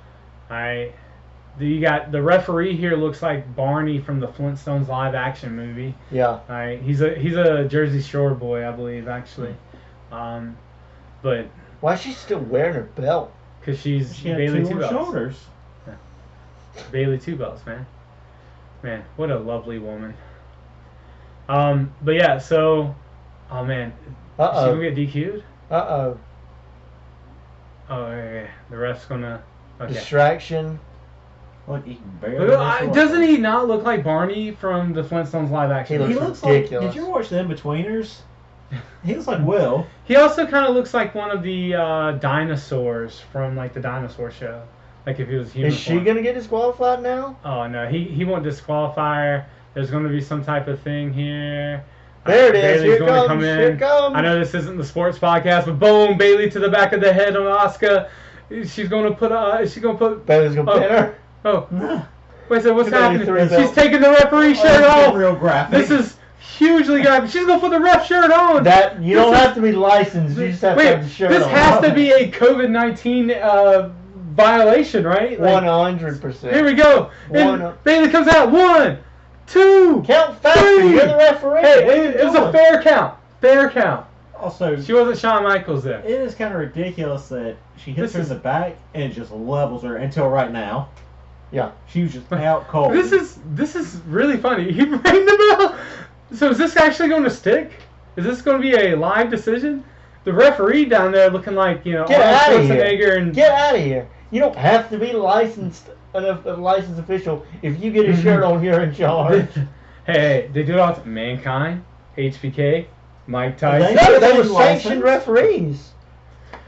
[SPEAKER 2] You got the referee here looks like Barney from the Flintstones live action movie.
[SPEAKER 1] Yeah.
[SPEAKER 2] All right, he's a Jersey Shore boy, I believe, actually. But
[SPEAKER 1] Why is she still wearing her belt?
[SPEAKER 2] because she's
[SPEAKER 3] She had
[SPEAKER 2] Bailey
[SPEAKER 3] 2
[SPEAKER 2] Two
[SPEAKER 3] on
[SPEAKER 2] Belts.
[SPEAKER 3] shoulders.
[SPEAKER 2] Bailey Two Belts, man. Man, what a lovely woman. But yeah, so, oh man, is she
[SPEAKER 1] Uh-oh.
[SPEAKER 2] gonna get DQ'd?
[SPEAKER 1] Uh-oh.
[SPEAKER 2] Oh, okay. The ref's gonna. Okay.
[SPEAKER 1] Distraction.
[SPEAKER 3] Look, he can barely.
[SPEAKER 2] Doesn't he not look like Barney from the Flintstones live action?
[SPEAKER 1] He
[SPEAKER 3] He
[SPEAKER 1] looks
[SPEAKER 3] looks like.
[SPEAKER 1] ridiculous.
[SPEAKER 3] Did you watch The In-Betweeners? He looks like Will.
[SPEAKER 2] He also kind of looks like one of the dinosaurs from like the dinosaur show. Like if he was human.
[SPEAKER 1] Is she gonna get disqualified now?
[SPEAKER 2] Oh no, he won't disqualify her. There's going to be some type of thing here.
[SPEAKER 1] There it is.
[SPEAKER 2] Bailey's
[SPEAKER 1] Here it
[SPEAKER 2] going to
[SPEAKER 1] comes.
[SPEAKER 2] come
[SPEAKER 1] Here it
[SPEAKER 2] in.
[SPEAKER 1] comes.
[SPEAKER 2] I know this isn't the sports podcast, but boom, Bailey to the back of the head on Asuka. She's going to put.
[SPEAKER 1] Bailey's gonna pin her.
[SPEAKER 2] Oh, wait. So what's
[SPEAKER 1] 293
[SPEAKER 2] happening?
[SPEAKER 1] belt.
[SPEAKER 2] She's taking the referee shirt
[SPEAKER 3] That's
[SPEAKER 2] off.
[SPEAKER 3] real graphic.
[SPEAKER 2] This is hugely graphic. She's going to put the ref shirt on.
[SPEAKER 1] That you
[SPEAKER 2] This
[SPEAKER 1] don't
[SPEAKER 2] is-
[SPEAKER 1] have to be licensed. You just have to
[SPEAKER 2] Wait,
[SPEAKER 1] have the shirt
[SPEAKER 2] this
[SPEAKER 1] on.
[SPEAKER 2] has to be a COVID-19 violation, right? Like,
[SPEAKER 1] 100%.
[SPEAKER 2] here we go. And
[SPEAKER 1] One-
[SPEAKER 2] Bailey comes out. 1, 2.
[SPEAKER 1] Count faster.
[SPEAKER 2] Three.
[SPEAKER 1] You're the referee.
[SPEAKER 2] Hey,
[SPEAKER 1] What are you
[SPEAKER 2] it was a
[SPEAKER 1] doing?
[SPEAKER 2] fair count. Fair count.
[SPEAKER 3] Also,
[SPEAKER 2] She wasn't Shawn Michaels there.
[SPEAKER 3] it is kind of ridiculous that she hits
[SPEAKER 2] This
[SPEAKER 3] her in
[SPEAKER 2] is-
[SPEAKER 3] the back and it just levels her until right now.
[SPEAKER 1] Yeah.
[SPEAKER 3] She was just out cold.
[SPEAKER 2] This is really funny. He rang the bell. So is this actually going to stick? Is this going to be a live decision? The referee down there looking like
[SPEAKER 1] Get
[SPEAKER 2] Arnold
[SPEAKER 1] out of here.
[SPEAKER 2] Schwarzenegger and
[SPEAKER 1] Get out of here. You don't have to be licensed, a licensed official. If you get a shirt on, you're in charge.
[SPEAKER 2] hey, they do it all. Mankind, HBK, Mike Tyson.
[SPEAKER 3] They-
[SPEAKER 1] No, they were
[SPEAKER 3] Licensed.
[SPEAKER 1] sanctioned referees.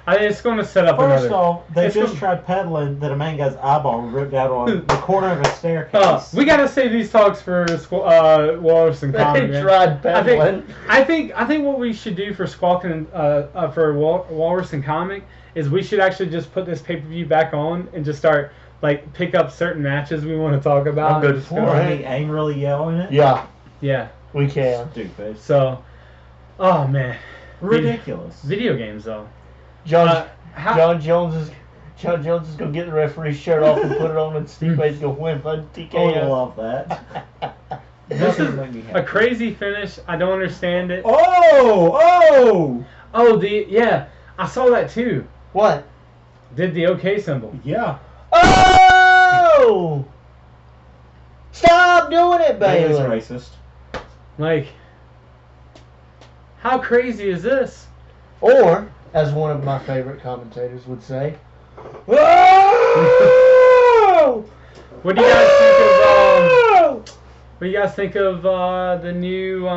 [SPEAKER 2] I think it's going to set up
[SPEAKER 3] First
[SPEAKER 2] another.
[SPEAKER 3] off, they
[SPEAKER 2] It's
[SPEAKER 3] just
[SPEAKER 2] from-
[SPEAKER 3] tried peddling that a man guy's eyeball ripped out on the corner of a staircase.
[SPEAKER 2] We gotta save these talks for Walrus and Comic.
[SPEAKER 1] They
[SPEAKER 2] man.
[SPEAKER 1] tried peddling.
[SPEAKER 2] I think what we should do for Squawk and for Walrus and Comic is we should actually just put this pay-per-view back on and just start like pick up certain matches we want to talk about.
[SPEAKER 1] I'm good
[SPEAKER 2] and just
[SPEAKER 1] for
[SPEAKER 2] go-
[SPEAKER 3] Or
[SPEAKER 1] it.
[SPEAKER 3] me angrily yelling it.
[SPEAKER 1] Yeah,
[SPEAKER 2] Yeah.
[SPEAKER 1] we can.
[SPEAKER 3] Stupid.
[SPEAKER 2] So, oh man,
[SPEAKER 3] Ridiculous.
[SPEAKER 2] video games though.
[SPEAKER 1] John
[SPEAKER 2] How,
[SPEAKER 1] John Jones is gonna get the referee's shirt off and put it on, and Steve Bates gonna win by
[SPEAKER 3] I would
[SPEAKER 1] TKO.
[SPEAKER 3] love that.
[SPEAKER 2] this
[SPEAKER 3] Nothing
[SPEAKER 2] is
[SPEAKER 3] would make me
[SPEAKER 2] a
[SPEAKER 3] happy.
[SPEAKER 2] crazy finish. I don't understand it.
[SPEAKER 3] Oh!
[SPEAKER 2] Oh, yeah, I saw that too.
[SPEAKER 1] What?
[SPEAKER 2] Did the OK symbol.
[SPEAKER 3] Yeah.
[SPEAKER 1] Oh! Stop doing it,
[SPEAKER 3] Bailey's
[SPEAKER 1] Bailey.
[SPEAKER 3] racist.
[SPEAKER 2] Like, how crazy is this?
[SPEAKER 1] Or, as one of my favorite commentators would say, "Oh!"
[SPEAKER 2] What do you guys think of? What do you guys think of the new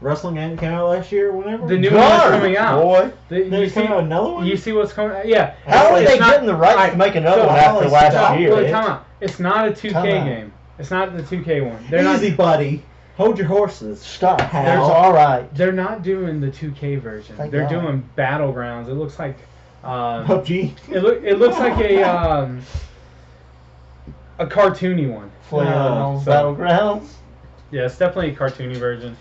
[SPEAKER 3] Wrestling game came out last year or whenever?
[SPEAKER 2] the new one that's
[SPEAKER 1] Garbage,
[SPEAKER 2] coming out?
[SPEAKER 1] boy.
[SPEAKER 2] You
[SPEAKER 3] There's
[SPEAKER 2] see,
[SPEAKER 3] coming out another one?
[SPEAKER 2] you see what's coming? Yeah.
[SPEAKER 1] How are
[SPEAKER 2] It's
[SPEAKER 1] they
[SPEAKER 2] not-
[SPEAKER 1] getting the rights to make another
[SPEAKER 2] so
[SPEAKER 1] one after
[SPEAKER 3] Holly,
[SPEAKER 1] last
[SPEAKER 3] stop.
[SPEAKER 1] year?
[SPEAKER 2] Wait, time out. It's not a 2K
[SPEAKER 1] Time out.
[SPEAKER 2] game. It's not the 2K one.
[SPEAKER 3] Easy, buddy. Hold your horses.
[SPEAKER 1] Stop.
[SPEAKER 3] How?
[SPEAKER 1] There's all right.
[SPEAKER 2] They're not doing the 2K version.
[SPEAKER 1] Thank
[SPEAKER 2] They're
[SPEAKER 1] God.
[SPEAKER 2] doing Battlegrounds. It looks like
[SPEAKER 3] PUBG.
[SPEAKER 2] it looks like a cartoony one.
[SPEAKER 1] Flailing
[SPEAKER 3] No,
[SPEAKER 1] on
[SPEAKER 2] so-
[SPEAKER 1] battlegrounds.
[SPEAKER 2] Yeah, it's definitely a cartoony version.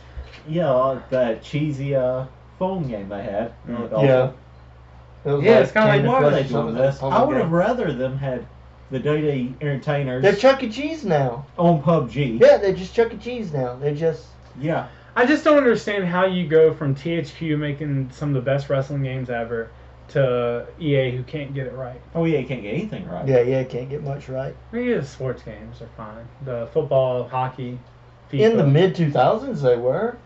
[SPEAKER 3] Yeah, like that cheesy phone game they had.
[SPEAKER 2] Mm.
[SPEAKER 3] Looked awful.
[SPEAKER 1] Yeah. It was
[SPEAKER 2] Yeah, it's kinda like,
[SPEAKER 1] Candy
[SPEAKER 3] Why are
[SPEAKER 1] Crush
[SPEAKER 3] they
[SPEAKER 1] or
[SPEAKER 3] doing
[SPEAKER 1] something,
[SPEAKER 3] this?
[SPEAKER 1] public
[SPEAKER 3] I would have
[SPEAKER 1] game.
[SPEAKER 3] rather them had the WWE entertainers
[SPEAKER 1] They're Chuck E. Cheese now.
[SPEAKER 3] on PUBG.
[SPEAKER 1] Yeah, they're just Chuck E. Cheese now. They're just.
[SPEAKER 3] Yeah.
[SPEAKER 2] I just don't understand how you go from THQ making some of the best wrestling games ever to EA who can't get it right.
[SPEAKER 3] Oh, yeah, you can't get anything right.
[SPEAKER 1] Yeah, can't get much right.
[SPEAKER 2] I mean, the sports games are fine. The football, hockey, FIFA.
[SPEAKER 1] In the mid 2000s, they were.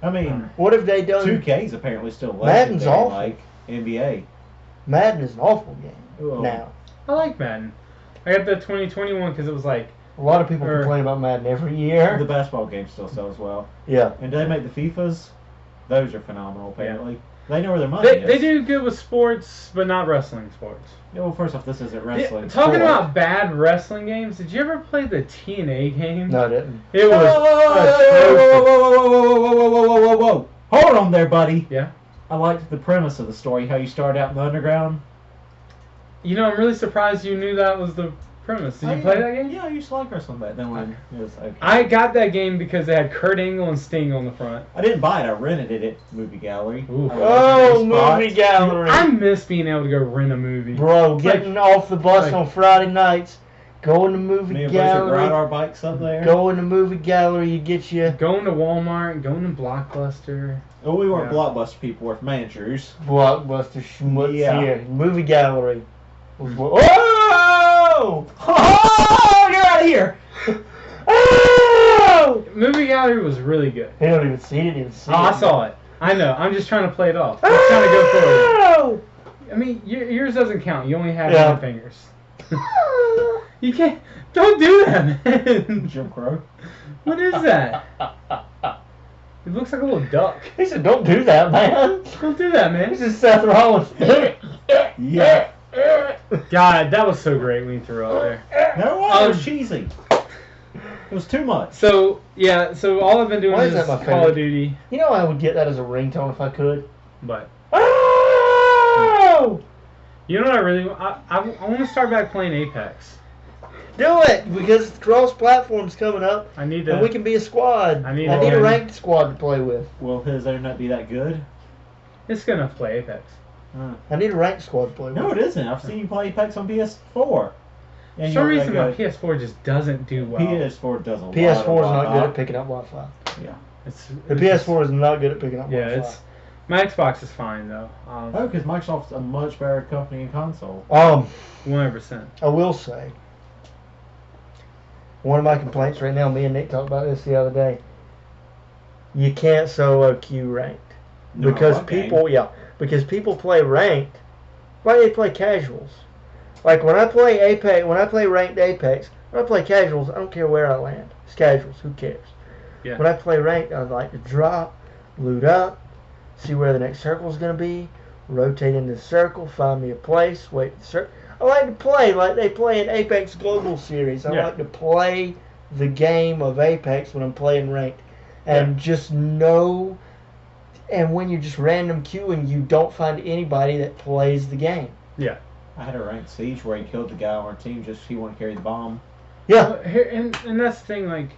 [SPEAKER 3] I mean,
[SPEAKER 1] What have they done?
[SPEAKER 3] 2K's apparently still
[SPEAKER 1] Madden's
[SPEAKER 3] legendary,
[SPEAKER 1] awful.
[SPEAKER 3] like NBA.
[SPEAKER 1] Madden is an awful game
[SPEAKER 3] Ooh.
[SPEAKER 1] now.
[SPEAKER 2] I like Madden. I got the 2021 because it was like,
[SPEAKER 1] A lot of people
[SPEAKER 2] Or-
[SPEAKER 1] complain about Madden every year.
[SPEAKER 3] The basketball game still sells well.
[SPEAKER 1] Yeah.
[SPEAKER 3] And do they make the FIFAs? Those are phenomenal, apparently. They know where their money
[SPEAKER 2] they
[SPEAKER 3] is.
[SPEAKER 2] do good with sports, but not wrestling sports.
[SPEAKER 3] Yeah, well, first off, this isn't
[SPEAKER 2] Yeah,
[SPEAKER 3] wrestling.
[SPEAKER 2] talking
[SPEAKER 3] sport.
[SPEAKER 2] about bad wrestling games, did you ever play the TNA game?
[SPEAKER 1] No, I didn't.
[SPEAKER 2] It was atrocious.
[SPEAKER 3] Whoa. Hold on there, buddy.
[SPEAKER 2] Yeah.
[SPEAKER 3] I liked the premise of the story, how you start out in the underground.
[SPEAKER 2] You know, I'm really surprised you knew that was the premise. Did you play that game?
[SPEAKER 3] Yeah, I used to like wrestling back then when it was okay.
[SPEAKER 2] I got that game because they had Kurt Angle and Sting on the front.
[SPEAKER 3] I didn't buy it, I rented it at Movie Gallery.
[SPEAKER 2] Ooh.
[SPEAKER 3] I
[SPEAKER 1] Oh,
[SPEAKER 3] rented a spot.
[SPEAKER 1] movie gallery.
[SPEAKER 2] I miss being able to go rent a movie.
[SPEAKER 1] Bro, getting off the bus
[SPEAKER 2] like-
[SPEAKER 1] on Friday nights, going to movie
[SPEAKER 3] Me and Bruce would ride
[SPEAKER 1] gallery,
[SPEAKER 3] our bikes up there.
[SPEAKER 1] go in the movie gallery, you get you
[SPEAKER 2] Going to Walmart, going to Blockbuster.
[SPEAKER 3] Oh, we weren't
[SPEAKER 2] Yeah.
[SPEAKER 3] Blockbuster people, we're managers.
[SPEAKER 1] Blockbuster schmutz
[SPEAKER 3] Yeah.
[SPEAKER 1] here. Movie gallery. Oh!
[SPEAKER 3] Oh, you're out of here!
[SPEAKER 1] Oh!
[SPEAKER 2] Movie Gallery was really good.
[SPEAKER 1] They don't even see it, even see
[SPEAKER 2] Oh, I
[SPEAKER 1] it.
[SPEAKER 2] saw it. I know. I'm just trying to play it off. I'm trying to go forward.
[SPEAKER 1] Oh!
[SPEAKER 2] I mean, yours doesn't count. You only have
[SPEAKER 1] Yeah.
[SPEAKER 2] 9 fingers. You can't. Don't do that, man.
[SPEAKER 3] Jim Crow.
[SPEAKER 2] What is that? He looks like a little duck.
[SPEAKER 1] He said, "Don't do that, man."
[SPEAKER 2] Don't do that, man.
[SPEAKER 1] This is Seth Rollins.
[SPEAKER 3] Yeah.
[SPEAKER 2] God, that was so great when you threw up there.
[SPEAKER 3] No, it was cheesy. It was too much.
[SPEAKER 2] So yeah, so all I've been doing
[SPEAKER 1] Why
[SPEAKER 2] is
[SPEAKER 1] is that my
[SPEAKER 2] Call of
[SPEAKER 1] favorite?
[SPEAKER 2] Duty,
[SPEAKER 1] You know, I would get that as a ringtone if I could.
[SPEAKER 2] but
[SPEAKER 1] Oh!
[SPEAKER 2] you know what I really I want to start back playing Apex.
[SPEAKER 1] Do it because cross-platform's coming up,
[SPEAKER 2] I need
[SPEAKER 1] and
[SPEAKER 2] to.
[SPEAKER 1] we can be a squad.
[SPEAKER 2] I need
[SPEAKER 1] a
[SPEAKER 2] to-
[SPEAKER 1] ranked squad to play with.
[SPEAKER 3] Will his internet be that good?
[SPEAKER 2] It's good enough to play Apex.
[SPEAKER 1] I need a ranked squad to play with.
[SPEAKER 3] No, it isn't. I've seen you play Apex on PS4.
[SPEAKER 2] For
[SPEAKER 3] And
[SPEAKER 2] some
[SPEAKER 3] you're
[SPEAKER 2] reason, my
[SPEAKER 3] that good.
[SPEAKER 2] PS4 just doesn't do well.
[SPEAKER 3] PS4 does a lot.
[SPEAKER 1] PS4 is
[SPEAKER 3] of
[SPEAKER 1] not
[SPEAKER 3] Wi-Fi.
[SPEAKER 1] good at picking up Wi-Fi.
[SPEAKER 2] It's,
[SPEAKER 1] The
[SPEAKER 2] it's
[SPEAKER 1] PS4 is not good at picking up
[SPEAKER 2] Yeah,
[SPEAKER 1] Wi-Fi.
[SPEAKER 2] it's my Xbox is fine though.
[SPEAKER 3] Oh, because Microsoft's a much better company in console.
[SPEAKER 2] 100%.
[SPEAKER 1] I will say, one of my complaints right now, me and Nick talked about this the other day, you can't solo queue ranked.
[SPEAKER 3] No,
[SPEAKER 1] Because
[SPEAKER 3] okay.
[SPEAKER 1] because people play ranked, like they play casuals. Like when I play Apex, when I play ranked Apex, when I play casuals, I don't care where I land. It's casuals, who cares?
[SPEAKER 2] Yeah.
[SPEAKER 1] When I play ranked, I like to drop, loot up, see where the next circle is going to be, rotate into the circle, find me a place, wait for the circle. I like to play like they play in Apex Global Series. I
[SPEAKER 2] Yeah.
[SPEAKER 1] like to play the game of Apex when I'm playing ranked. And just know, and when you're just random queuing, you don't find anybody that plays the game.
[SPEAKER 3] I had a ranked siege where he killed the guy on our team just he wanted to carry the bomb.
[SPEAKER 1] Yeah.
[SPEAKER 2] Well, here, and that's the thing, like,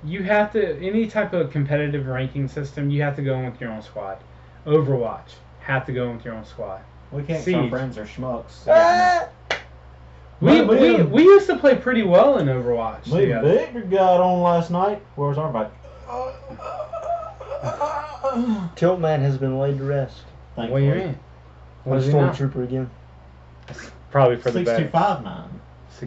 [SPEAKER 2] you have to, any type of competitive ranking system, you have to go in with your own squad. Overwatch, have to go in with your own squad.
[SPEAKER 3] We can't, 'cause our
[SPEAKER 2] Siege.
[SPEAKER 3] friends are schmucks.
[SPEAKER 1] Ah!
[SPEAKER 2] We used to play pretty well in Overwatch.
[SPEAKER 3] Me
[SPEAKER 2] together.
[SPEAKER 3] and Victor got on last night. Where was our bike?
[SPEAKER 1] Tiltman has been laid to rest.
[SPEAKER 2] What do you mean? What
[SPEAKER 1] One
[SPEAKER 2] is he now?
[SPEAKER 1] Stormtrooper again.
[SPEAKER 2] Probably for the better.
[SPEAKER 3] 6259.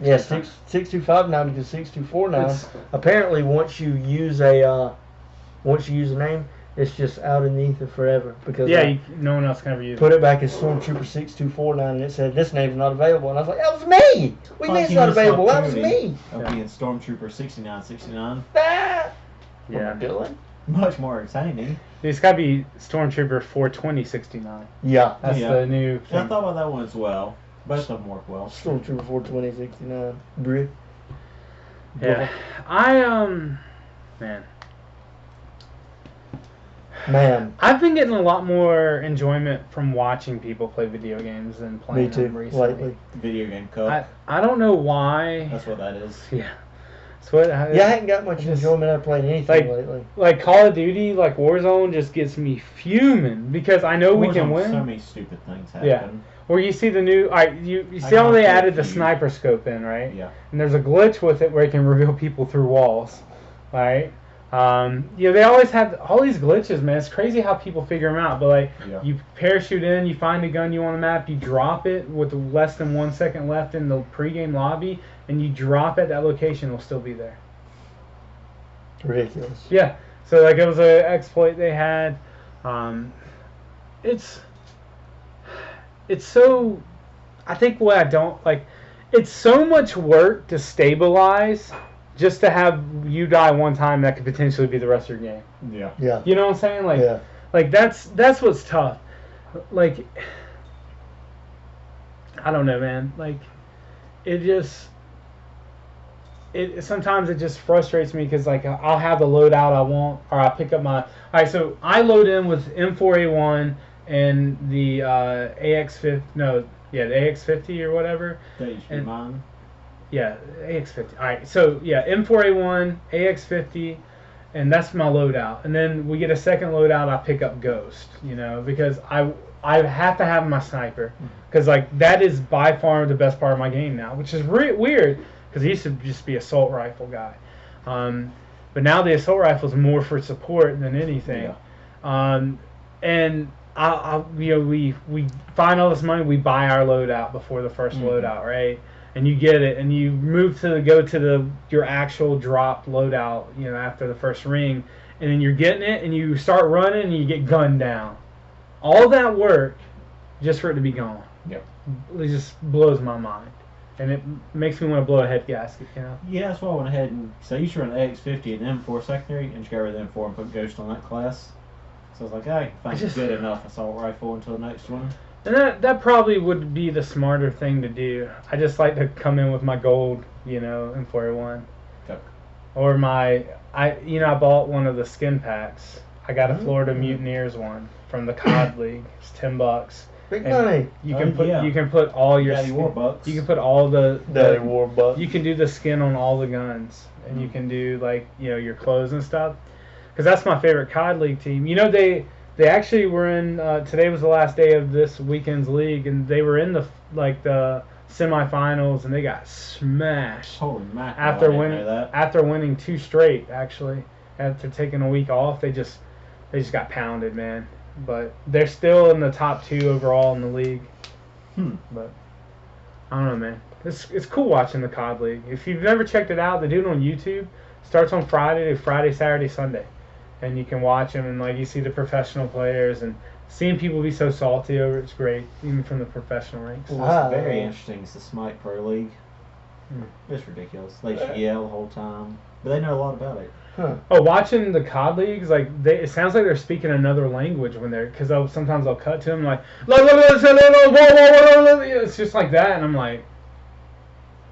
[SPEAKER 1] Yeah, 6259 because 6249.
[SPEAKER 2] It's-
[SPEAKER 1] Apparently, once you use a name, it's just out in the ether forever. Because
[SPEAKER 2] Yeah, no one else can ever use
[SPEAKER 1] put
[SPEAKER 2] it.
[SPEAKER 1] it back as Stormtrooper 6249, and it said this name's not available. And I was like, that was me. What do you mean it's not available? That was me.
[SPEAKER 3] Of being Stormtrooper 6969.
[SPEAKER 1] Ah! What am
[SPEAKER 2] Yeah.
[SPEAKER 1] I doing?
[SPEAKER 3] Much more exciting.
[SPEAKER 2] It's got to be Stormtrooper 42069.
[SPEAKER 1] Yeah.
[SPEAKER 2] That's
[SPEAKER 3] Yeah.
[SPEAKER 2] the new
[SPEAKER 3] Yeah, I
[SPEAKER 2] thing.
[SPEAKER 3] thought about that one as well. Both of them work well.
[SPEAKER 1] Stormtrooper 42069. Brie.
[SPEAKER 2] Yeah. Man.
[SPEAKER 1] Man.
[SPEAKER 2] I've been getting a lot more enjoyment from watching people play video games than playing
[SPEAKER 1] Me too.
[SPEAKER 2] them recently.
[SPEAKER 1] Lately.
[SPEAKER 3] Video game cup.
[SPEAKER 2] I don't know why.
[SPEAKER 3] That's what that is.
[SPEAKER 2] Yeah. It's what,
[SPEAKER 1] Yeah, I haven't got much
[SPEAKER 2] just-
[SPEAKER 1] enjoyment out of playing anything
[SPEAKER 2] like-
[SPEAKER 1] lately.
[SPEAKER 2] like Call of Duty, like Warzone, just gets me fuming because I know we can
[SPEAKER 3] Warzone's
[SPEAKER 2] win.
[SPEAKER 3] So many stupid things happen.
[SPEAKER 2] Yeah. Where you see the new, you
[SPEAKER 3] I
[SPEAKER 2] see how
[SPEAKER 3] got
[SPEAKER 2] they
[SPEAKER 3] a
[SPEAKER 2] added the
[SPEAKER 3] few.
[SPEAKER 2] sniper scope in, right?
[SPEAKER 3] Yeah.
[SPEAKER 2] And there's a glitch with it where it can reveal people through walls, right? They always have all these glitches, man. It's crazy how people figure them out. But like,
[SPEAKER 3] Yeah.
[SPEAKER 2] you parachute in, you find a gun you want on the map, you drop it with less than 1 second left in the pregame lobby, and you drop at that location, it'll still be there.
[SPEAKER 1] Ridiculous.
[SPEAKER 2] Yeah. So like it was an exploit they had. It's so. I think what I don't like. It's so much work to stabilize, just to have you die one time that could potentially be the rest of your game.
[SPEAKER 3] Yeah.
[SPEAKER 1] Yeah.
[SPEAKER 2] You know what I'm saying? Like,
[SPEAKER 1] Yeah.
[SPEAKER 2] like that's what's tough. Like, I don't know, man. Like, it just. Sometimes it just frustrates me because like I'll have the loadout I want, or I'll pick up my. All right, so I load in with M4A1 and the AX50. No, yeah, the AX50 or whatever.
[SPEAKER 3] That used to be
[SPEAKER 2] And-
[SPEAKER 3] mine.
[SPEAKER 2] Yeah, AX50. All right, so yeah, M4A1, AX50, and that's my loadout. And then we get a second loadout. I pick up Ghost, because I have to have my sniper, because like that is by far the best part of my game now, which is weird. Because he used to just be assault rifle guy, but now the assault rifle is more for support than anything.
[SPEAKER 3] Yeah.
[SPEAKER 2] And we find all this money, we buy our loadout before the first loadout, right? And you get it, and you go to your actual dropped loadout, after the first ring, and then you're getting it, and you start running, and you get gunned down. All that work, just for it to be gone.
[SPEAKER 3] Yep.
[SPEAKER 2] It just blows my mind. and it makes me want to blow a head gasket. You know.
[SPEAKER 3] Yeah, that's why I went ahead and so I used to run the AX50 and M4 secondary and just got rid of the M4 and put Ghost on that class. So I was like, hey, if I
[SPEAKER 2] just-
[SPEAKER 3] good enough assault rifle until the next one.
[SPEAKER 2] And that probably would be the smarter thing to do. I just like to come in with my gold, you know, M4A1.
[SPEAKER 3] Okay.
[SPEAKER 2] Or I bought one of the skin packs. I got a Florida
[SPEAKER 1] Mm.
[SPEAKER 2] Mutineers one from the COD League. It's $10.
[SPEAKER 1] Big
[SPEAKER 2] And
[SPEAKER 1] money.
[SPEAKER 2] You
[SPEAKER 3] Oh,
[SPEAKER 2] can put
[SPEAKER 3] yeah.
[SPEAKER 2] you can put all your
[SPEAKER 3] Daddy
[SPEAKER 2] skin,
[SPEAKER 3] Warbucks.
[SPEAKER 2] you can put all the
[SPEAKER 1] Daddy Warbucks.
[SPEAKER 2] you can do the skin on all the guns, and you can do like your clothes and stuff. Because that's my favorite COD League team. You know they actually were in today was the last day of this weekend's league, and they were in the semifinals, and they got smashed
[SPEAKER 3] Holy mackerel!
[SPEAKER 2] after
[SPEAKER 3] I didn't
[SPEAKER 2] winning
[SPEAKER 3] know that.
[SPEAKER 2] after winning 2 straight. Actually, after taking a week off, they just got pounded, man. But they're still in the top 2 overall in the league. But I don't know, man. It's cool watching the COD League. If you've never checked it out, they do it on YouTube. Starts on Friday, Saturday, Sunday, and you can watch them, and like you see the professional players, and seeing people be so salty over it's great, even from the professional ranks.
[SPEAKER 1] Wow.
[SPEAKER 3] What's very interesting is the Smite Pro League.
[SPEAKER 2] Hmm.
[SPEAKER 3] It's ridiculous. They just yell the whole time, but they know a lot about it.
[SPEAKER 1] Huh.
[SPEAKER 2] Oh, watching the COD leagues, like it sounds like they're speaking another language when they're, because sometimes I'll cut to them like, it's just like that, and I'm like,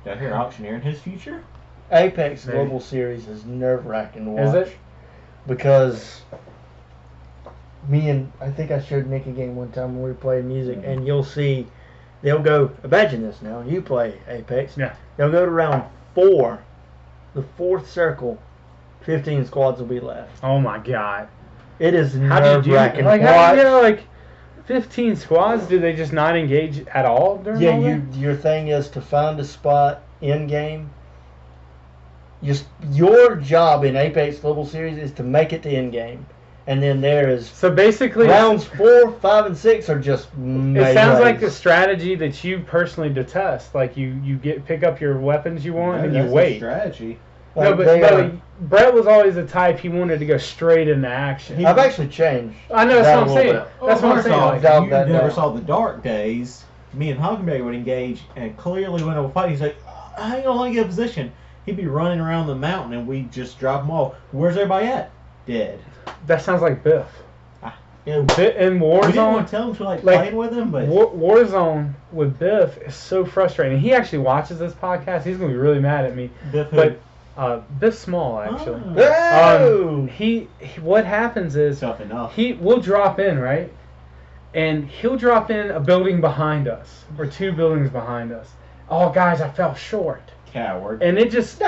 [SPEAKER 3] Did I hear Auctioneer in his future?
[SPEAKER 1] Apex
[SPEAKER 2] Maybe.
[SPEAKER 1] Global Series is nerve-wracking to
[SPEAKER 2] Is
[SPEAKER 1] watch.
[SPEAKER 2] it?
[SPEAKER 1] Because I think I showed Nick a game one time when we were playing music, and you'll see they'll go, imagine this now, you play Apex.
[SPEAKER 2] Yeah.
[SPEAKER 1] They'll go to round 4, the 4th circle, 15 squads will be left.
[SPEAKER 2] oh my god,
[SPEAKER 1] It is
[SPEAKER 2] how do you do
[SPEAKER 1] nerve-wracking
[SPEAKER 2] like
[SPEAKER 1] to
[SPEAKER 2] how do you
[SPEAKER 1] watch.
[SPEAKER 2] like 15 squads? Do they just not engage at all during
[SPEAKER 1] Yeah,
[SPEAKER 2] all that?
[SPEAKER 1] your thing is to find a spot in game. Your job in Apex Global Series is to make it to end game, and then there is
[SPEAKER 2] So basically,
[SPEAKER 1] rounds 4, 5, and 6 are just.
[SPEAKER 2] it sounds like the
[SPEAKER 1] melees.
[SPEAKER 2] strategy that you personally detest. Like you pick up your weapons you want and you
[SPEAKER 3] That's
[SPEAKER 2] wait.
[SPEAKER 3] the strategy.
[SPEAKER 2] No,
[SPEAKER 1] Like,
[SPEAKER 2] but,
[SPEAKER 1] they are-
[SPEAKER 2] Brett was always the type he wanted to go straight into action.
[SPEAKER 1] I've actually changed.
[SPEAKER 2] I know, that's
[SPEAKER 1] that
[SPEAKER 2] what
[SPEAKER 1] a
[SPEAKER 2] I'm
[SPEAKER 1] little
[SPEAKER 2] saying.
[SPEAKER 1] bit.
[SPEAKER 2] That's what I'm
[SPEAKER 3] First
[SPEAKER 2] saying.
[SPEAKER 3] off,
[SPEAKER 2] Like,
[SPEAKER 1] Dialed
[SPEAKER 3] you
[SPEAKER 1] that
[SPEAKER 3] never
[SPEAKER 1] down.
[SPEAKER 3] saw the dark days. Me and Huckleberry would engage, and clearly when I would fight, he's like, "Hang on, let me get a position." He'd be running around the mountain, and we'd just drop them all. Where's everybody at? Dead.
[SPEAKER 2] that sounds like Biff.
[SPEAKER 3] You know,
[SPEAKER 2] In
[SPEAKER 3] we didn't want
[SPEAKER 2] Warzone,
[SPEAKER 3] to tell him to like
[SPEAKER 2] like,
[SPEAKER 3] playing with him, but
[SPEAKER 2] Warzone with Biff is so frustrating. He actually watches this podcast. He's gonna be really mad at me.
[SPEAKER 3] Biff
[SPEAKER 2] But Biff Small actually.
[SPEAKER 1] Oh!
[SPEAKER 2] He what happens is
[SPEAKER 3] tough enough.
[SPEAKER 2] we'll drop in, right? And he'll drop in a building behind us or 2 buildings behind us. Oh, guys, I fell short.
[SPEAKER 3] Coward.
[SPEAKER 2] And it just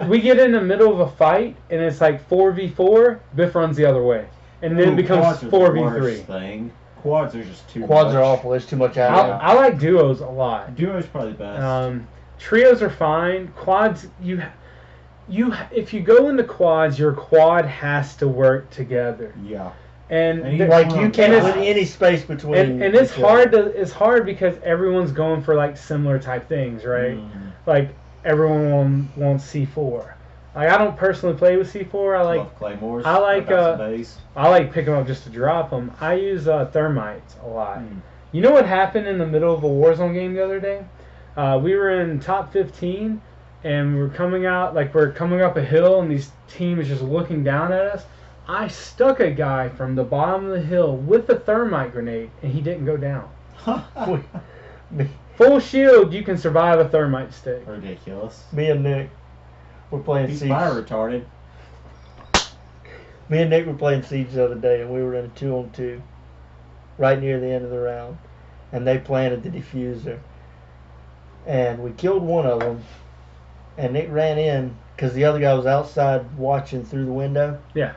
[SPEAKER 2] we get in the middle of a fight and it's like 4v4. Biff runs the other way, and then it becomes
[SPEAKER 3] quads are the
[SPEAKER 2] 4v3.
[SPEAKER 3] worst thing. Quads are just too
[SPEAKER 1] Quads
[SPEAKER 3] much.
[SPEAKER 1] are awful. There's too much
[SPEAKER 2] I,
[SPEAKER 1] out.
[SPEAKER 2] I like duos a lot.
[SPEAKER 3] Duo's probably the best.
[SPEAKER 2] Trios are fine. Quads, you if you go into quads, your quad has to work together,
[SPEAKER 3] Yeah.
[SPEAKER 2] and
[SPEAKER 3] And
[SPEAKER 2] th-
[SPEAKER 1] Like you can't
[SPEAKER 2] it's-
[SPEAKER 1] put any space between.
[SPEAKER 2] and it's
[SPEAKER 1] each other.
[SPEAKER 2] hard it's hard because everyone's going for like similar type things, right? Like everyone wants C4. Like I don't personally play with C4. I like
[SPEAKER 3] Love Claymores.
[SPEAKER 2] I like,
[SPEAKER 3] Got some bass.
[SPEAKER 2] pick them up just to drop them. I use thermites a lot.
[SPEAKER 3] Mm.
[SPEAKER 2] You know what happened in the middle of a Warzone game the other day? We were in top 15, and we're coming up a hill, and these teams just looking down at us. I stuck a guy from the bottom of the hill with a thermite grenade, and he didn't go down. Full shield, you can survive a thermite stick.
[SPEAKER 3] Ridiculous.
[SPEAKER 1] Me and Nick were playing
[SPEAKER 3] He's
[SPEAKER 1] Siege.
[SPEAKER 3] fire retarded.
[SPEAKER 1] Me and Nick were playing Siege the other day, and we were in a 2-on-2 right near the end of the round, and they planted the diffuser, and we killed one of them, and Nick ran in because the other guy was outside watching through the window.
[SPEAKER 2] Yeah.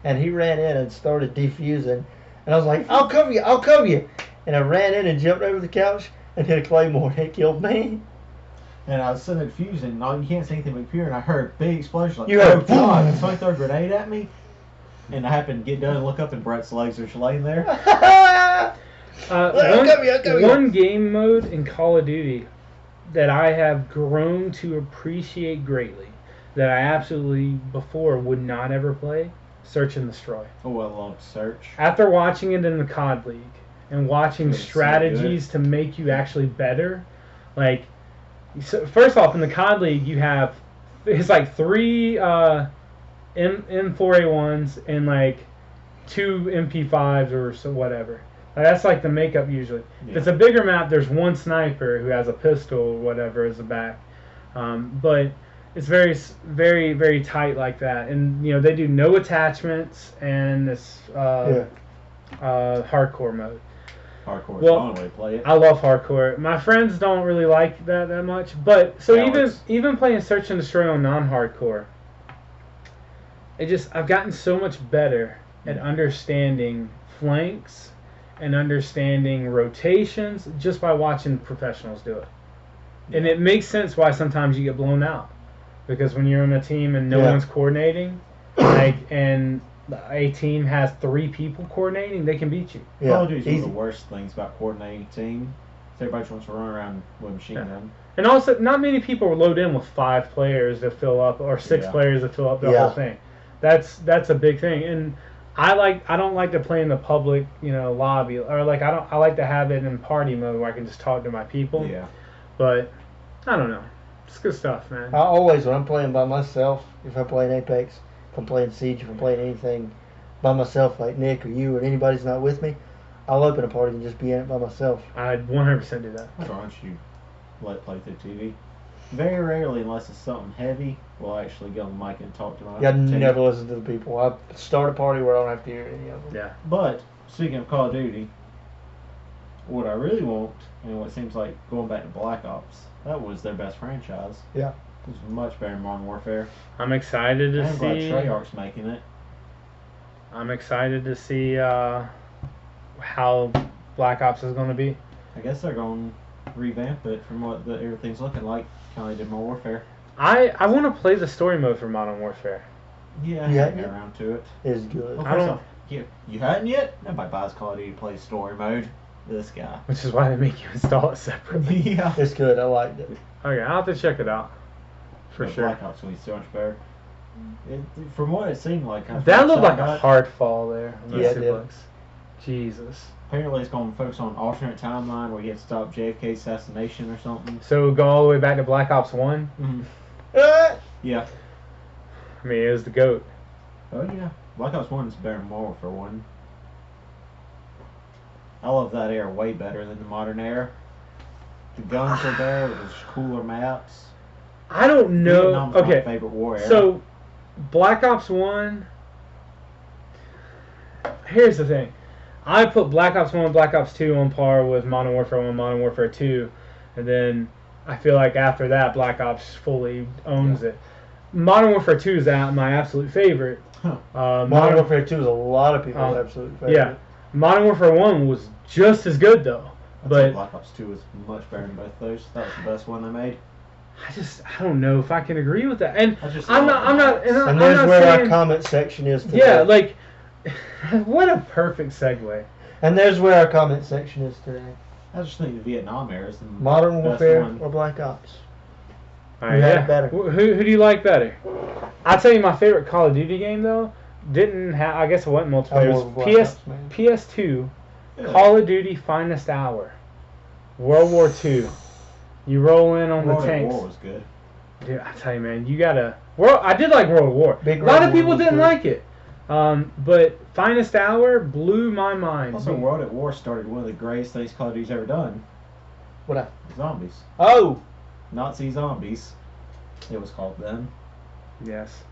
[SPEAKER 1] And he ran in and started defusing, and I was like, I'll cover you, and I ran in and jumped over the couch and hit a claymore, and it killed me.
[SPEAKER 3] And I was sitting there fusing, and you can't see anything but pure, and I heard a big explosion. Like,
[SPEAKER 1] You
[SPEAKER 3] oh
[SPEAKER 1] heard
[SPEAKER 3] god!
[SPEAKER 1] boom.
[SPEAKER 3] And somebody threw a grenade at me, and I happened to get done and look up, and Brett's legs are just laying there.
[SPEAKER 1] I'll cover you.
[SPEAKER 2] One game mode in Call of Duty that I have grown to appreciate greatly, that I absolutely before would not ever play, Search and Destroy.
[SPEAKER 3] Oh, I love Search.
[SPEAKER 2] After watching it in the COD League, and watching
[SPEAKER 3] It's so
[SPEAKER 2] strategies to make you actually better. Like, so first off, in the COD League, you have it's like three M4A1s and like two MP5s or so whatever. Like, that's like the makeup usually. If it's a bigger map, there's one sniper who has a pistol or whatever as a back. But it's very, very, very tight like that. And, you know, they do no attachments and it's hardcore mode.
[SPEAKER 3] Hardcore is
[SPEAKER 2] Well,
[SPEAKER 3] the only way to play it.
[SPEAKER 2] I love hardcore. My friends don't really like that much. But, so
[SPEAKER 3] Cowards.
[SPEAKER 2] even playing Search and Destroy on non-hardcore, I've gotten so much better at understanding flanks and understanding rotations just by watching professionals do it. And it makes sense why sometimes you get blown out. Because when you're on a team and no one's coordinating, like, and a team has 3 people coordinating, they can beat you.
[SPEAKER 1] Yeah,
[SPEAKER 3] Call of Duty is one of
[SPEAKER 1] easy.
[SPEAKER 3] the worst things about coordinating a team. Everybody just wants to run around with a machine gun.
[SPEAKER 2] And also, not many people load in with 5 players to fill up, or 6 players to fill up the whole thing. That's a big thing. And I don't like to play in the public, you know, lobby, or like I like to have it in party mode where I can just talk to my people.
[SPEAKER 3] Yeah.
[SPEAKER 2] But I don't know. It's good stuff, man.
[SPEAKER 1] I always, when I'm playing by myself, if I'm playing Apex, if I'm playing Siege, if I'm playing anything by myself, like Nick or you or anybody's not with me, I'll open a party and just be in it by myself.
[SPEAKER 2] I'd 100% do that.
[SPEAKER 3] Why don't you let it play through TV? Very rarely, unless it's something heavy, we'll actually get on the mic and talk to my
[SPEAKER 1] Yeah, I
[SPEAKER 3] team.
[SPEAKER 1] never listen to the people. I start a party where I don't have to hear any of them.
[SPEAKER 2] Yeah.
[SPEAKER 3] But, speaking of Call of Duty, what I really want, and what seems like going back to Black Ops, that was their best franchise.
[SPEAKER 1] Yeah.
[SPEAKER 3] It was much better than Modern Warfare.
[SPEAKER 2] I'm excited to
[SPEAKER 3] I'm glad
[SPEAKER 2] see.
[SPEAKER 3] Treyarch's making it.
[SPEAKER 2] I'm excited to see how Black Ops is going to be.
[SPEAKER 3] I guess they're going to revamp it from what everything's looking like. Kind of did Modern Warfare.
[SPEAKER 2] I want to play the story mode for Modern Warfare.
[SPEAKER 3] Yeah, I
[SPEAKER 1] Yeah,
[SPEAKER 3] haven't got
[SPEAKER 1] yeah.
[SPEAKER 3] around to it.
[SPEAKER 1] It's good.
[SPEAKER 3] Well,
[SPEAKER 2] I
[SPEAKER 3] first
[SPEAKER 2] don't-
[SPEAKER 3] off, you hadn't yet? Nobody buys Call of Duty to play story mode. This guy.
[SPEAKER 2] Which is why they make you install it separately.
[SPEAKER 3] Yeah.
[SPEAKER 1] It's good. I liked it.
[SPEAKER 2] Okay, I'll have to check it out. For
[SPEAKER 3] But
[SPEAKER 2] sure.
[SPEAKER 3] Black Ops will be so much better. From what it seemed like,
[SPEAKER 2] That looked like
[SPEAKER 3] a
[SPEAKER 2] a hard fall there. on those
[SPEAKER 1] Yeah, it
[SPEAKER 2] two
[SPEAKER 1] did.
[SPEAKER 2] books. Jesus.
[SPEAKER 3] Apparently, it's going to focus on alternate timeline where you have to stop JFK's assassination or something.
[SPEAKER 2] So go all the way back to Black Ops 1?
[SPEAKER 1] Uh,
[SPEAKER 3] Yeah.
[SPEAKER 2] I mean, it was the GOAT.
[SPEAKER 3] Oh yeah. Black Ops 1 is better than Modern Warfare 1. I love that era way better than the modern era. The guns are there. It was cooler maps.
[SPEAKER 2] I don't know.
[SPEAKER 3] Vietnam's my
[SPEAKER 2] Okay,
[SPEAKER 3] favorite war era.
[SPEAKER 2] so Black Ops 1. Here's the thing. I put Black Ops 1 and Black Ops 2 on par with Modern Warfare 1 and Modern Warfare 2. And then I feel like after that, Black Ops fully owns it. Modern Warfare 2 is my absolute favorite.
[SPEAKER 3] Huh.
[SPEAKER 1] Modern Warfare 2 is a lot of people's absolute favorite.
[SPEAKER 2] Yeah. Modern Warfare 1 was just as good, though.
[SPEAKER 3] I'd say
[SPEAKER 2] But
[SPEAKER 3] Black Ops 2 was much better than both those. That was the best one they made.
[SPEAKER 2] I don't know if I can agree with that. And
[SPEAKER 3] I just
[SPEAKER 2] I'm
[SPEAKER 3] love
[SPEAKER 2] not,
[SPEAKER 3] the
[SPEAKER 2] and
[SPEAKER 1] And
[SPEAKER 2] I'm
[SPEAKER 1] there's
[SPEAKER 2] not
[SPEAKER 1] where our
[SPEAKER 2] saying,
[SPEAKER 1] comment section is today.
[SPEAKER 2] yeah, like, what a perfect segue.
[SPEAKER 1] And there's where our comment section is today.
[SPEAKER 3] I just think the Vietnam era is the
[SPEAKER 1] Modern
[SPEAKER 3] best
[SPEAKER 1] Warfare
[SPEAKER 3] one.
[SPEAKER 1] or Black Ops?
[SPEAKER 2] All
[SPEAKER 1] You
[SPEAKER 2] right,
[SPEAKER 1] had
[SPEAKER 2] yeah.
[SPEAKER 1] it better.
[SPEAKER 2] Who do you like better? I'll tell you my favorite Call of Duty game, though, didn't have, I guess it wasn't multiplayer.
[SPEAKER 1] I'm
[SPEAKER 2] It
[SPEAKER 1] more
[SPEAKER 2] was
[SPEAKER 1] of a Black Ops man.
[SPEAKER 2] PS2,
[SPEAKER 3] Yeah.
[SPEAKER 2] Call of Duty Finest Hour, World War II. You roll in on
[SPEAKER 3] World
[SPEAKER 2] the
[SPEAKER 3] at
[SPEAKER 2] tanks.
[SPEAKER 3] War was good.
[SPEAKER 2] Dude, I tell you, man, you gotta. I did like World War.
[SPEAKER 1] Big
[SPEAKER 2] A lot
[SPEAKER 1] World
[SPEAKER 2] of
[SPEAKER 1] War
[SPEAKER 2] people
[SPEAKER 1] was
[SPEAKER 2] didn't
[SPEAKER 1] good.
[SPEAKER 2] like it, but Finest Hour blew my mind.
[SPEAKER 3] Also, World at War started one of the greatest things Call of Duty's ever done.
[SPEAKER 1] What?
[SPEAKER 3] Zombies.
[SPEAKER 1] Oh!
[SPEAKER 3] Nazi zombies. It was called then.
[SPEAKER 2] Yes.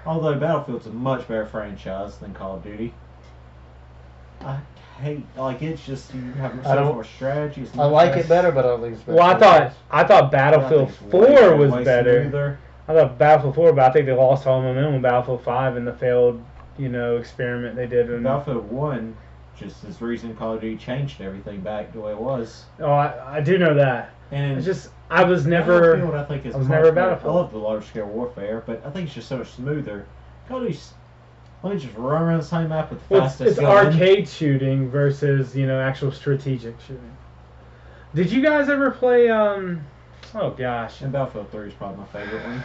[SPEAKER 3] Although Battlefield's a much better franchise than Call of Duty. I hate, like, it's just, you have
[SPEAKER 1] I
[SPEAKER 3] so
[SPEAKER 1] don't-
[SPEAKER 3] more strategy. It's
[SPEAKER 1] I
[SPEAKER 3] much
[SPEAKER 1] like
[SPEAKER 3] less-
[SPEAKER 1] it better, but I don't think it's better.
[SPEAKER 2] Well, I thought Battlefield
[SPEAKER 3] I think it's
[SPEAKER 2] 4 was
[SPEAKER 3] way
[SPEAKER 2] better.
[SPEAKER 3] smoother.
[SPEAKER 2] I thought Battlefield 4, but I think they lost all momentum with Battlefield 5 and the failed, experiment they did. In,
[SPEAKER 3] Battlefield 1, just as the reason Call of Duty changed everything back the way it was.
[SPEAKER 2] oh, I do know that.
[SPEAKER 3] And
[SPEAKER 2] It's just I was
[SPEAKER 3] Battlefield,
[SPEAKER 2] never.
[SPEAKER 3] I think, is
[SPEAKER 2] I was
[SPEAKER 3] much
[SPEAKER 2] never a
[SPEAKER 3] better.
[SPEAKER 2] Battlefield.
[SPEAKER 3] I love the large scale warfare, but I think it's just so much smoother. Call of Duty's, let me just run around the same map with the
[SPEAKER 2] Well,
[SPEAKER 3] fastest
[SPEAKER 2] it's
[SPEAKER 3] gun.
[SPEAKER 2] arcade shooting versus actual strategic shooting. Did you guys ever play? Oh gosh,
[SPEAKER 3] And Battlefield 3 is probably my favorite one.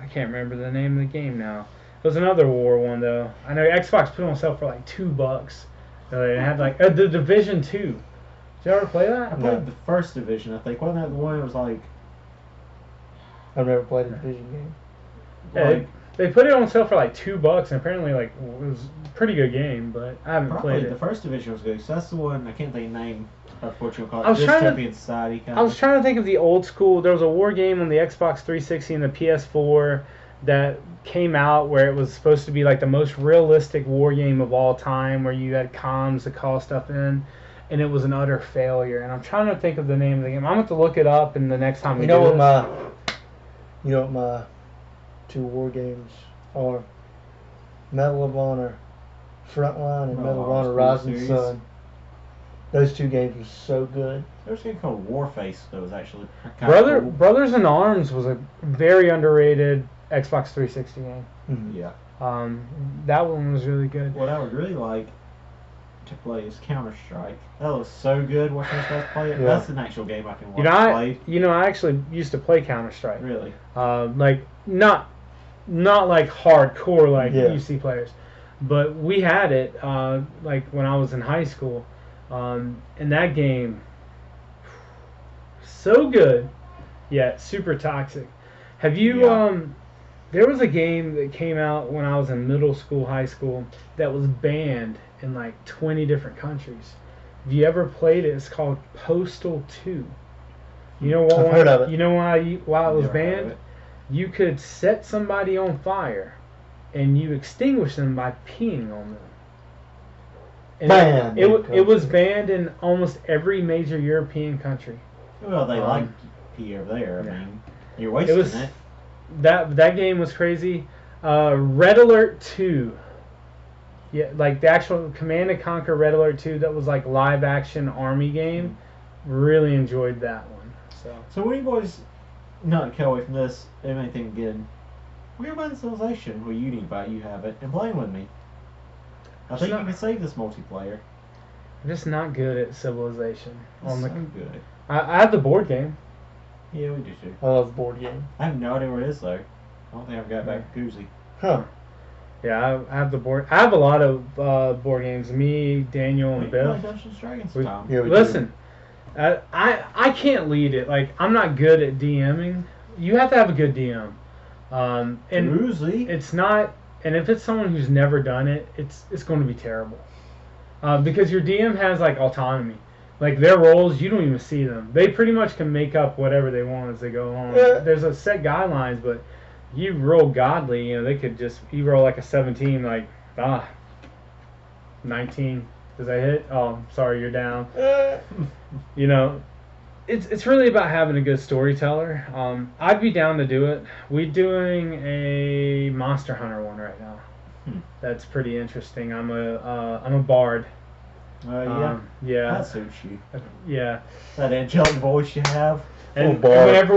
[SPEAKER 2] I can't remember the name of the game now. It was another war one though. I know Xbox put it on sale for like $2, It had like the Division 2. Did you ever play
[SPEAKER 3] I
[SPEAKER 2] that?
[SPEAKER 3] played the first division, I think. Wasn't that the one that was like...
[SPEAKER 1] I've never played a division game.
[SPEAKER 2] Yeah,
[SPEAKER 3] like
[SPEAKER 2] they put it on sale for like $2, and apparently like it was a pretty good game, but I haven't
[SPEAKER 3] probably
[SPEAKER 2] played
[SPEAKER 3] the
[SPEAKER 2] it.
[SPEAKER 3] first division was good. So that's the one, I can't think of the name of what you'll call it.
[SPEAKER 2] I was trying to-
[SPEAKER 3] Champion Society kind
[SPEAKER 2] I was trying to think of the old school. There was a war game on the Xbox 360 and the PS4 that came out where it was supposed to be like the most realistic war game of all time, where you had comms to call stuff in, and it was an utter failure. And I'm trying to think of the name of the game. I'm going to have to look it up, and the next time we
[SPEAKER 1] You know
[SPEAKER 2] do
[SPEAKER 1] what
[SPEAKER 2] this.
[SPEAKER 1] my 2 war games are? Medal of Honor Frontline and Medal of Honor Rising
[SPEAKER 3] series.
[SPEAKER 1] Sun. Those 2 games were so good.
[SPEAKER 3] There was a game called Warface that was actually kind of cool.
[SPEAKER 2] Brothers in Arms was a very underrated Xbox 360 game.
[SPEAKER 1] Mm-hmm.
[SPEAKER 3] Yeah.
[SPEAKER 2] That one was really good.
[SPEAKER 3] What I would really like to play is Counter-Strike. That was so good watching those guys play it.
[SPEAKER 1] Yeah.
[SPEAKER 3] That's an actual game I can watch play.
[SPEAKER 2] I actually used to play Counter-Strike.
[SPEAKER 3] Really?
[SPEAKER 2] Like not like hardcore like
[SPEAKER 1] Yeah.
[SPEAKER 2] you see players, but we had it like when I was in high school, and that game so good, yet super toxic. Have you
[SPEAKER 3] Yeah.
[SPEAKER 2] There was a game that came out when I was in middle school, high school, that was banned in like 20 different countries. Have you ever played it? It's called Postal 2. You know what?
[SPEAKER 1] I've heard of it.
[SPEAKER 2] You know why it was
[SPEAKER 3] Never heard of
[SPEAKER 2] banned?
[SPEAKER 3] it.
[SPEAKER 2] You could set somebody on fire, and you extinguish them by peeing on them. And
[SPEAKER 1] Banned
[SPEAKER 2] it was banned in almost every major European country.
[SPEAKER 3] Well, they
[SPEAKER 2] Um,
[SPEAKER 3] like pee over there.
[SPEAKER 2] yeah.
[SPEAKER 3] I mean, you're wasting
[SPEAKER 2] was-
[SPEAKER 3] it.
[SPEAKER 2] That game was crazy. Red Alert 2. Yeah, like the actual Command and Conquer Red Alert 2, that was like live action army game. Really enjoyed that one.
[SPEAKER 3] So when you boys, not to cut away from this, anything again, we're about Civilization. Well, you need to buy it, you have it, and playing with me. I think
[SPEAKER 2] not-
[SPEAKER 3] you can save this multiplayer.
[SPEAKER 2] I'm just not good at Civilization.
[SPEAKER 3] It's
[SPEAKER 2] On the,
[SPEAKER 3] so good.
[SPEAKER 2] I have the board game.
[SPEAKER 3] Yeah, we do too.
[SPEAKER 1] I love board game.
[SPEAKER 3] I have no idea where it is though. I don't think I've got back to Koozie.
[SPEAKER 1] Huh.
[SPEAKER 2] Yeah, I have the board. I have a lot of board games. Me, Daniel,
[SPEAKER 3] We
[SPEAKER 2] and
[SPEAKER 3] play
[SPEAKER 2] Bill.
[SPEAKER 3] Dungeons and Dragons
[SPEAKER 2] We-
[SPEAKER 3] Tom.
[SPEAKER 1] Yeah, we
[SPEAKER 2] Listen, I can't lead it. Like, I'm not good at DMing. You have to have a good DM. And
[SPEAKER 3] Koozie.
[SPEAKER 2] it's not. And if it's someone who's never done it, it's going to be terrible. Because your DM has like autonomy. Like their roles, you don't even see them. They pretty much can make up whatever they want as they go on.
[SPEAKER 1] Yeah.
[SPEAKER 2] There's a set guidelines, but you roll godly. You know, they could just you roll like a 17, like 19. Does that hit? Oh, sorry, you're down. You know, it's really about having a good storyteller. I'd be down to do it. We're doing a Monster Hunter one right now. That's pretty interesting. I'm a bard.
[SPEAKER 3] Yeah.
[SPEAKER 2] Yeah.
[SPEAKER 3] That suits you.
[SPEAKER 2] Yeah.
[SPEAKER 3] That angelic voice you have.
[SPEAKER 2] And
[SPEAKER 1] bard.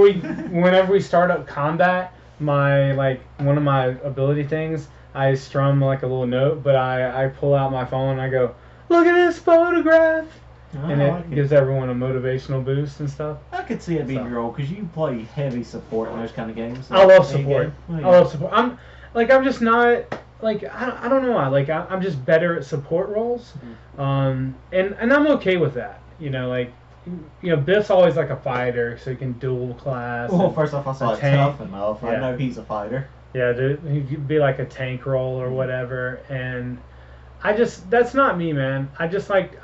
[SPEAKER 2] whenever we start up combat, one of my ability things, I strum like a little note, but I pull out my phone and I go, "Look at this photograph," and it gives everyone a motivational boost and stuff.
[SPEAKER 3] I could see it being
[SPEAKER 2] So.
[SPEAKER 3] your role because you play heavy support in those kind of games.
[SPEAKER 2] I love
[SPEAKER 3] Any
[SPEAKER 2] support.
[SPEAKER 3] game. Oh, yeah.
[SPEAKER 2] I love support. I'm just not like I don't know why. Like I'm just better at support roles, and I'm okay with that. You know, like Biff's always like a fighter, so he can dual class.
[SPEAKER 3] Well,
[SPEAKER 2] and-
[SPEAKER 3] first off, I saw
[SPEAKER 2] a
[SPEAKER 3] it
[SPEAKER 2] tank.
[SPEAKER 3] tough enough. I
[SPEAKER 2] Yeah.
[SPEAKER 3] know he's a fighter.
[SPEAKER 2] Yeah, dude, he could be like a tank role or whatever, and that's not me, man. I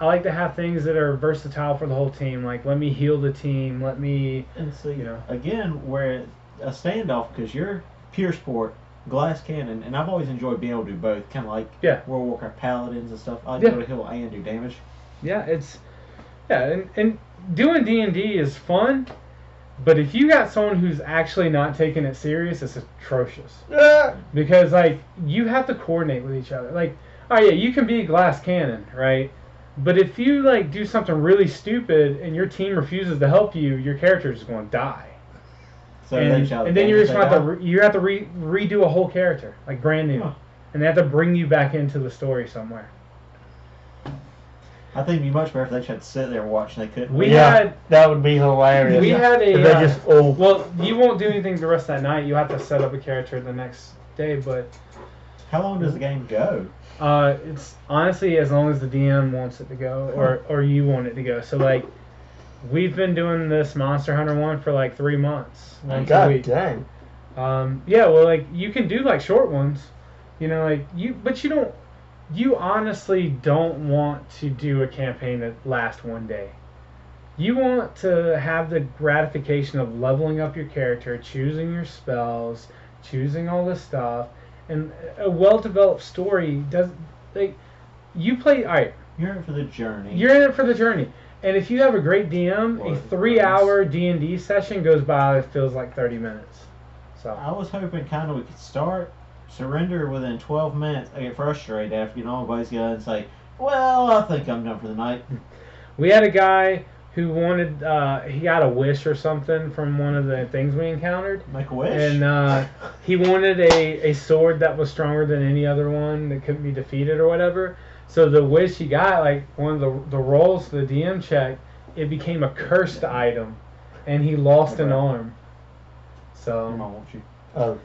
[SPEAKER 2] like to have things that are versatile for the whole team. Like, let me heal the team. Let me,
[SPEAKER 3] And see,
[SPEAKER 2] You know.
[SPEAKER 3] again, where a standoff, because you're pure sport, glass cannon, and I've always enjoyed being able to do both, kind of like
[SPEAKER 2] Yeah.
[SPEAKER 3] World of Warcraft paladins and stuff. I like to
[SPEAKER 2] Yeah.
[SPEAKER 3] be able to heal and do damage.
[SPEAKER 2] and doing D&D is fun, but if you got someone who's actually not taking it serious, it's atrocious. Because, like, you have to coordinate with each other. Like, oh yeah, you can be a glass cannon, right? But if you, like, do something really stupid and your team refuses to help you, your character is going to die.
[SPEAKER 3] So
[SPEAKER 2] and,
[SPEAKER 3] they shall
[SPEAKER 2] and then you're just
[SPEAKER 3] damage
[SPEAKER 2] going
[SPEAKER 3] they
[SPEAKER 2] to you have to redo a whole character, like brand new.
[SPEAKER 3] Huh.
[SPEAKER 2] And they have to bring you back into the story somewhere.
[SPEAKER 3] I think it'd be much better if they just had to sit there and watch and they couldn't.
[SPEAKER 2] We
[SPEAKER 1] Yeah,
[SPEAKER 2] had
[SPEAKER 1] that would be hilarious.
[SPEAKER 2] we had
[SPEAKER 1] If
[SPEAKER 2] a
[SPEAKER 1] they just
[SPEAKER 2] well, you won't do anything the rest of that night. You have to set up a character the next day, but
[SPEAKER 3] How long does the game go?
[SPEAKER 2] It's honestly as long as the DM wants it to go, or you want it to go. So like, we've been doing this Monster Hunter one for like 3 months, once a
[SPEAKER 1] God
[SPEAKER 2] week.
[SPEAKER 1] dang.
[SPEAKER 2] Yeah, well, like you can do like short ones, but you honestly don't want to do a campaign that lasts one day. You want to have the gratification of leveling up your character, choosing your spells, choosing all this stuff, and a well-developed story does like you play. All right,
[SPEAKER 3] You're in it for the journey.
[SPEAKER 2] you're in it for the journey, and if you have a great DM,
[SPEAKER 3] Lord
[SPEAKER 2] a
[SPEAKER 3] of the
[SPEAKER 2] 3-hour D&D session goes by. It feels like 30 minutes. So
[SPEAKER 3] I was hoping kind of we could start, surrender within 12 minutes. I get frustrated after everybody's got and say, well, I think I'm done for the night.
[SPEAKER 2] we had a guy who wanted he got a wish or something from one of the things we encountered.
[SPEAKER 3] Make a wish.
[SPEAKER 2] And he wanted a sword that was stronger than any other one that couldn't be defeated or whatever. So the wish he got, like one of the rolls the DM checked, it became a cursed item, and he lost an arm.
[SPEAKER 3] Come
[SPEAKER 2] So,
[SPEAKER 3] on, won't you?
[SPEAKER 1] Oh,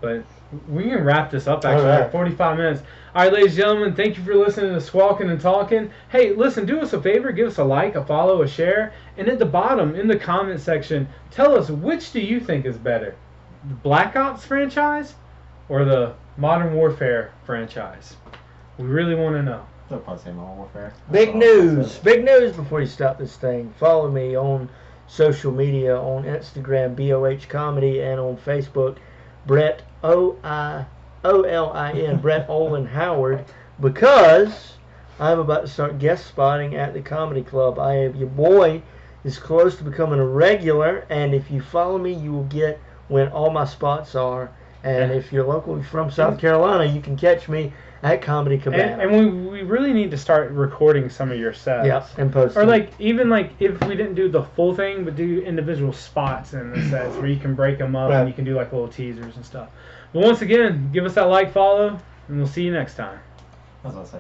[SPEAKER 2] but we can wrap this up actually.
[SPEAKER 1] All right.
[SPEAKER 2] Like 45 minutes. All right, ladies and gentlemen, thank you for listening to Squawking and Talking. Hey, listen, do us a favor, give us a like, a follow, a share, and at the bottom in the comment section, tell us which do you think is better, the Black Ops franchise or the Modern Warfare franchise? We really want to know.
[SPEAKER 3] They'll probably say Modern Warfare.
[SPEAKER 1] big news. Big news before you stop this thing. Follow me on social media, on Instagram, BOH Comedy, and on Facebook, Brett OIOLIN, Brett Olin Howard, because I'm about to start guest spotting at the comedy club. Your boy is close to becoming a regular, and if you follow me, you will get when all my spots are. And if you're locally from South Carolina, you can catch me at Comedy Cabana.
[SPEAKER 2] And we really need to start recording some of your sets.
[SPEAKER 1] Yeah, and post
[SPEAKER 2] Or
[SPEAKER 1] them.
[SPEAKER 2] like even like if we didn't do the full thing, but do individual spots in the sets where you can break them up
[SPEAKER 1] Right.
[SPEAKER 2] and you can do like little teasers and stuff. But once again, give us that like, follow, and we'll see you next time.
[SPEAKER 3] As I say.